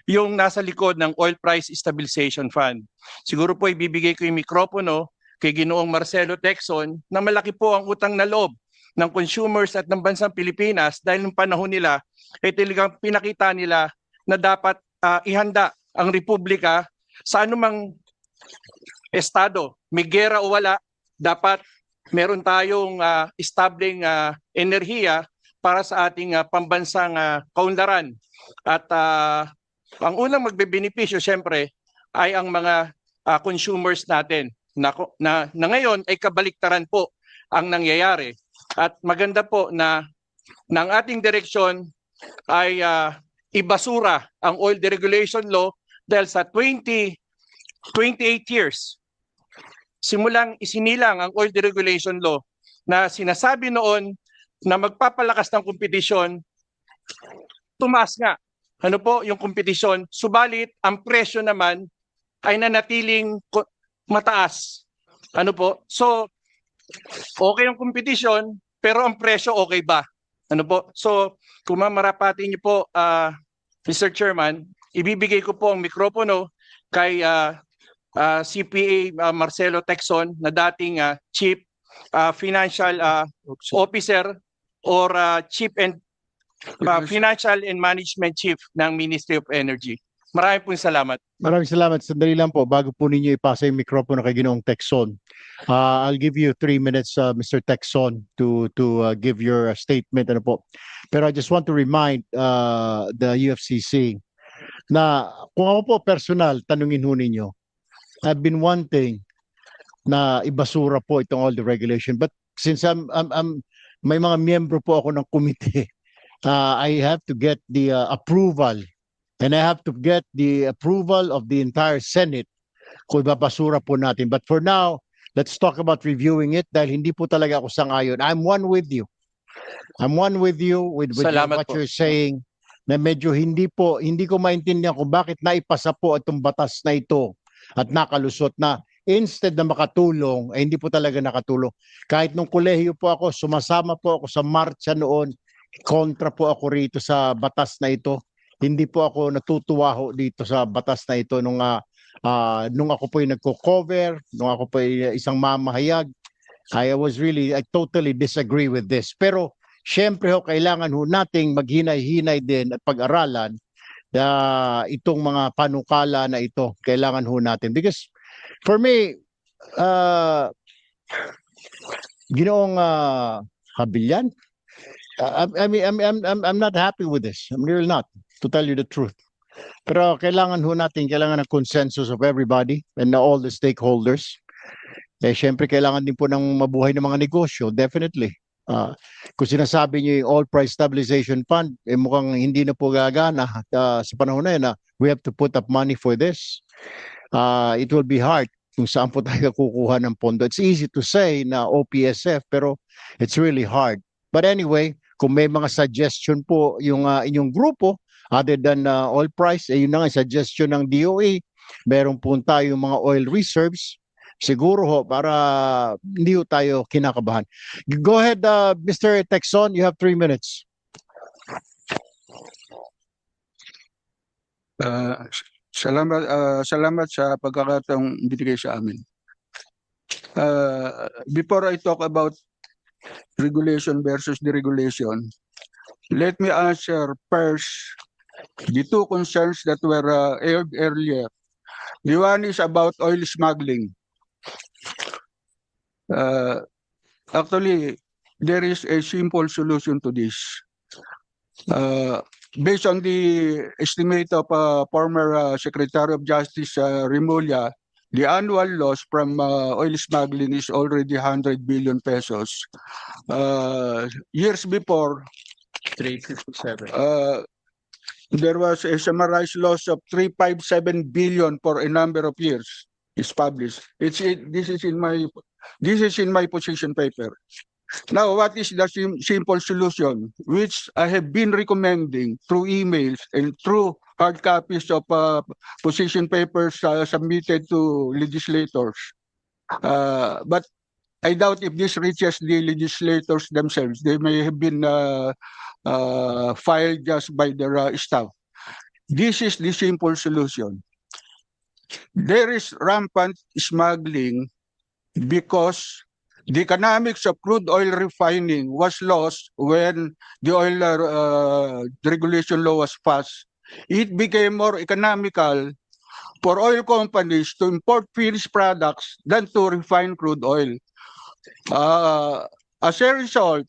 yung nasa likod ng Oil Price Stabilization Fund. Siguro po ibibigay ko yung mikropono kay Ginoong Marcelo Tecson na malaki po ang utang na loob ng consumers at ng bansang Pilipinas dahil nung panahon nila ay talagang pinakita nila na dapat ihanda ang Republika sa anumang estado, may gera o wala, dapat meron tayong establing enerhiya para sa ating pambansang kaunlaran. At ang unang magbebenepisyo siyempre ay ang mga consumers natin na ngayon ay kabaliktaran po ang nangyayari. At maganda po na ng ating direksyon ay ibasura ang Oil Deregulation Law dahil sa 28 years simulang isinilang ang Oil Deregulation Law na sinasabi noon na magpapalakas ng kompetisyon, tumaas nga. Ano po yung kompetisyon? Subalit ang presyo naman ay nanatiling mataas. Ano po? So, okay yung kompetisyon, pero ang presyo okay ba? Ano po? So, kung mamarapati niyo po, Mr. Chairman, ibibigay ko po ang mikropono kay CPA Marcelo Tecson na dating Chief Financial Officer or Chief and Financial and Management Chief ng Ministry of Energy. Maraming pong salamat. Maraming salamat. Sandali lang po, bago po ninyo ipasa yung mikropono kay Ginoong Tecson. I'll give you 3 minutes, Mr. Tecson, to give your statement. Ano po. Pero I just want to remind the UFCC na kung ako po personal, tanungin ho ninyo, I've been wanting na ibasura po itong all the regulation. But since may mga miyembro po ako ng committee, I have to get the approval and I have to get the approval of the entire Senate kung ibabasura po natin. But for now, let's talk about reviewing it dahil hindi po talaga ako sangayon. I'm one with you. I'm one with you with what po. you're saying na medyo hindi ko maintindihan kung bakit naipasa po itong batas na ito at nakalusot na instead na makatulong, hindi po talaga nakatulong. Kahit nung kolehiyo po ako, sumasama po ako sa marcha noon, kontra po ako rito sa batas na ito. Hindi po ako natutuwa ho dito sa batas na ito nung ako po ay nagko-cover, nung ako po ay isang mamahayag. I totally disagree with this. Pero syempre ho, kailangan ho nating maghinay-hinay din at pag-aralan itong mga panukala na ito. Kailangan ho natin. Because for me, Ginoong Habilyan, I'm not happy with this. I'm really not, to tell you the truth. Pero kailangan ng consensus of everybody and all the stakeholders. Syempre kailangan din po ng mabuhay ng mga negosyo, definitely. Kung sinasabi niyo yung All Price Stabilization Fund, mukhang hindi na po gagana sa panahon na yun na we have to put up money for this. It will be hard kung saan po tayo kukuha ng pondo. It's easy to say na OPSF, pero it's really hard. But anyway, kung may mga suggestion po yung inyong grupo, other than oil price, yun na nga suggestion ng DOE, meron po tayo mga oil reserves, siguro ho, para hindi ho tayo kinakabahan. Go ahead, Mr. Texon, you have 3 minutes. Salamat sa pagkakataong binigay sa amin. Before I talk about regulation versus deregulation, let me answer first the two concerns that were aired earlier. The one is about oil smuggling. Actually, there is a simple solution to this. Based on the estimate of former Secretary of Justice Remulla, the annual loss from oil smuggling is already 100 billion pesos. Years before, 357. There was a summarized loss of 357 billion for a number of years. It's published. This is in my position paper. Now, what is the simple solution, which I have been recommending through emails and through hard copies of position papers submitted to legislators? But I doubt if this reaches the legislators themselves. They may have been filed just by their staff. This is the simple solution. There is rampant smuggling because the economics of crude oil refining was lost when the oil regulation law was passed. It became more economical for oil companies to import finished products than to refine crude oil. As a result,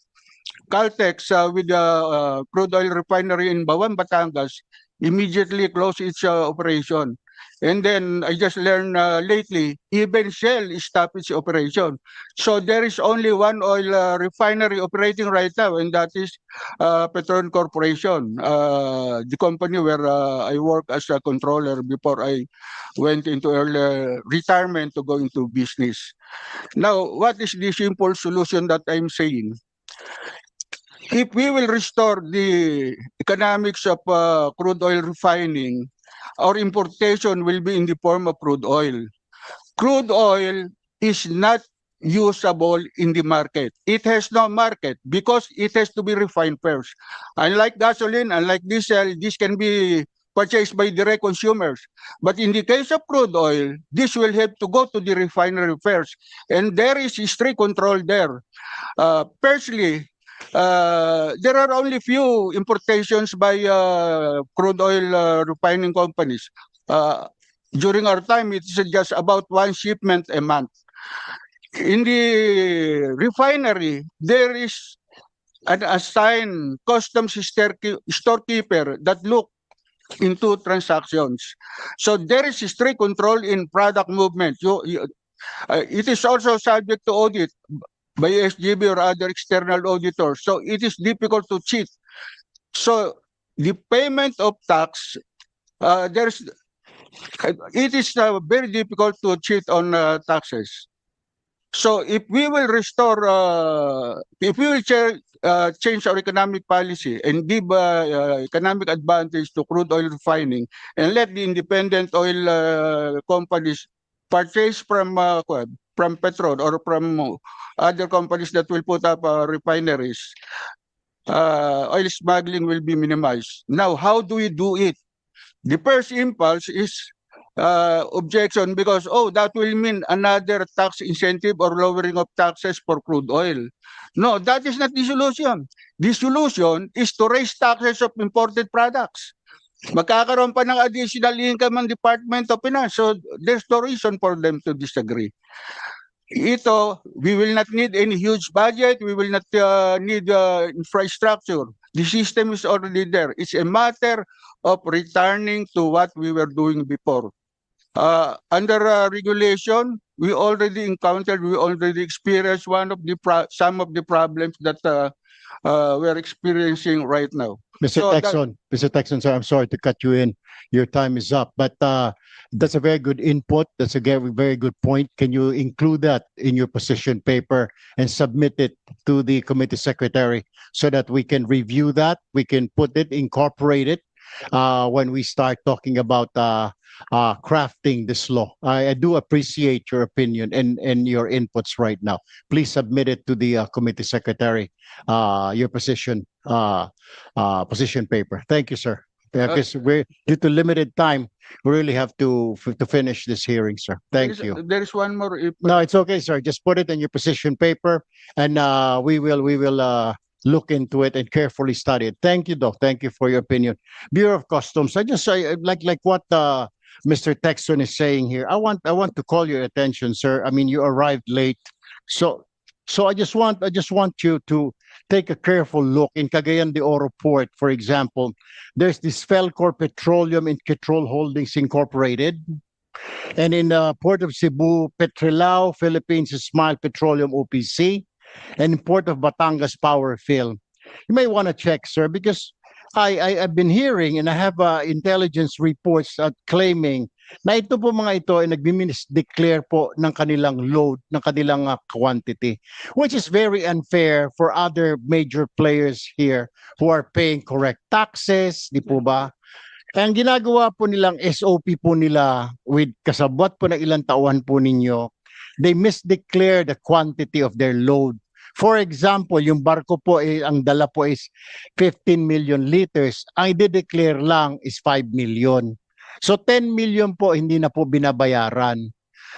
Caltex with the crude oil refinery in Bawan, Batangas, immediately closed its operation. And then I just learned lately, even Shell stopped its operation. So there is only one oil refinery operating right now, and that is Petron Corporation, the company where I worked as a controller before I went into early retirement to go into business. Now, what is the simple solution that I'm saying? If we will restore the economics of crude oil refining, our importation will be in the form of crude oil. Crude oil is not usable in the market. It has no market because it has to be refined first. Unlike gasoline, unlike diesel, this can be purchased by direct consumers. But in the case of crude oil, this will have to go to the refinery first. And there is strict control there. Firstly, there are only few importations by crude oil refining companies. During our time, it's just about one shipment a month. In the refinery, there is an assigned customs storekeeper that look into transactions. So there is strict control in product movement. It is also subject to audit by SGB or other external auditors. So it is difficult to cheat. So the payment of tax, it is very difficult to cheat on taxes. So if we will restore, if we will change our economic policy and give economic advantage to crude oil refining and let the independent oil companies purchase from Petron or from other companies that will put up refineries, oil smuggling will be minimized. Now, how do we do it? The first impulse is objection because, that will mean another tax incentive or lowering of taxes for crude oil. No, that is not the solution. The solution is to raise taxes of imported products. Magkakaroon pa ng additional income ang Department of Finance. So there's no reason for them to disagree. Ito, we will not need any huge budget. We will not need infrastructure. The system is already there. It's a matter of returning to what we were doing before. Under regulation, we already encountered, we already experienced some of the problems that we're experiencing right now. Mr. So that- Texon, sir, I'm sorry to cut you in. Your time is up, but that's a very good input. That's a very, very good point. Can you include that in your position paper and submit it to the committee secretary so that we can review that? We can put it, incorporate it when we start talking about crafting this law. I do appreciate your opinion and your inputs right now. Please submit it to the committee secretary, your position paper. Thank you, sir. Because we're due to limited time, we really have to finish this hearing, sir. Thank you. There is one more. No, it's okay, sir. Just put it in your position paper, and we will look into it and carefully study it. Thank you, Doc. Thank you for your opinion. Bureau of Customs. I like what Mr. Texon is saying here. I want to call your attention, sir. I mean, you arrived late, so I just want you to take a careful look in Cagayan de Oro Port, for example. There's this Felcor Petroleum and Control Holdings Incorporated, and in the Port of Cebu, Petrilao Philippines Smile Petroleum OPC, and in Port of Batangas Power Fill. You may want to check, sir, because I've been hearing and I have intelligence reports claiming na ito po mga ito ay nagmi-misdeclare po ng kanilang load, ng kanilang quantity, which is very unfair for other major players here who are paying correct taxes, di po ba? Ang ginagawa po nilang SOP po nila with kasabwat po ng ilang tauhan po ninyo, they misdeclare the quantity of their load. For example, yung barko po ang dala po is 15 million liters. Ang i-declare lang is 5 million. So 10 million po hindi na po binabayaran.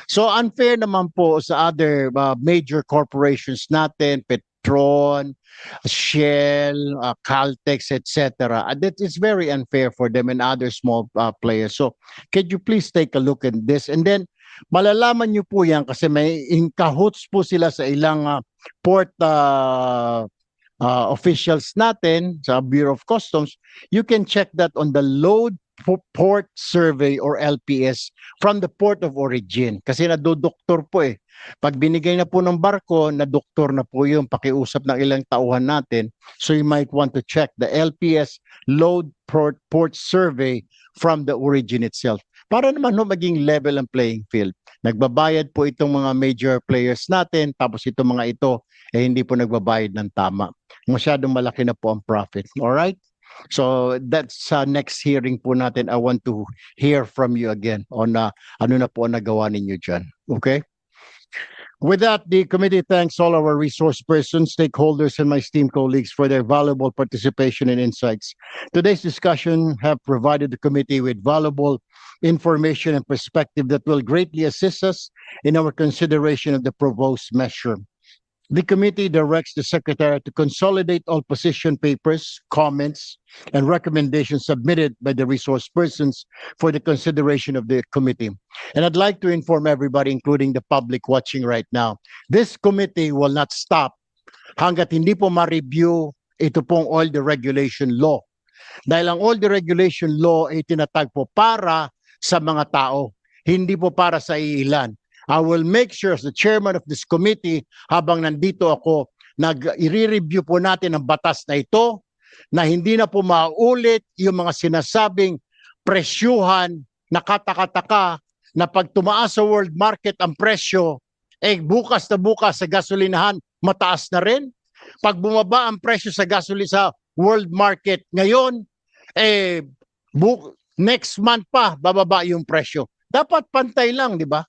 So unfair naman po sa other major corporations natin, Petron, Shell, Caltex, etc. That is very unfair for them and other small players. So could you please take a look at this? And then malalaman nyo po yan kasi may in cahoots po sila sa ilang port officials natin sa Bureau of Customs. You can check that on the Load Port Survey or LPS from the port of origin. Kasi nadodoktor po eh. Pag binigay na po ng barko, nadoktor na po yung pakiusap ng ilang tauhan natin. So you might want to check the LPS Load Port Survey from the origin itself. Para naman maging level ang playing field. Nagbabayad po itong mga major players natin, tapos itong mga ito, hindi po nagbabayad ng tama. Masyadong malaki na po ang profit. Alright? So that's next hearing po natin. I want to hear from you again on ano na po ang nagawa ninyo dyan. Okay? With that, the committee thanks all our resource persons, stakeholders, and my esteemed colleagues for their valuable participation and insights. Today's discussion have provided the committee with valuable information and perspective that will greatly assist us in our consideration of the proposed measure. The committee directs the Secretary to consolidate all position papers, comments, and recommendations submitted by the resource persons for the consideration of the committee. And I'd like to inform everybody, including the public watching right now, this committee will not stop hanggat hindi po ma-review ito pong oil deregulation law. Dahil ang oil deregulation law ay tinatag po para sa mga tao, hindi po para sa iilan. I will make sure as the chairman of this committee, habang nandito ako, i-review po natin ang batas na ito, na hindi na po maulit yung mga sinasabing presyuhan na katakataka na pag tumaas sa world market ang presyo, bukas na bukas sa gasolinahan, mataas na rin. Pag bumaba ang presyo sa gasolina sa world market ngayon, next month pa, bababa yung presyo. Dapat pantay lang, di ba?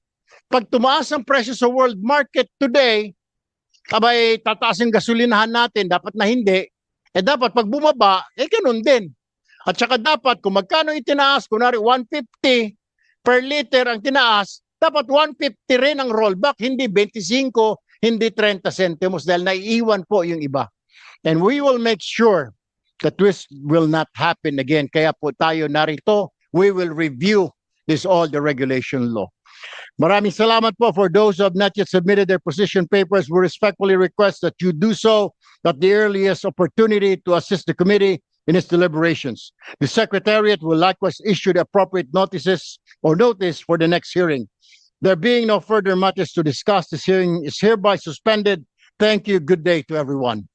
Pag tumaas ang presyo sa world market today, abay tataas ang gasolinahan natin, dapat na hindi. Dapat pag bumaba, ganun din. At saka dapat kung magkano itinaas, kunwari 150 per liter ang tinaas, dapat 150 rin ang rollback, hindi 25, hindi 30 centimos dahil naiiwan po yung iba. And we will make sure that this will not happen again. Kaya po tayo narito, we will review this all the regulation law. Maraming salamat po for those who have not yet submitted their position papers. We respectfully request that you do so at the earliest opportunity to assist the committee in its deliberations. The Secretariat will likewise issue the appropriate notices or notice for the next hearing. There being no further matters to discuss, this hearing is hereby suspended. Thank you. Good day to everyone.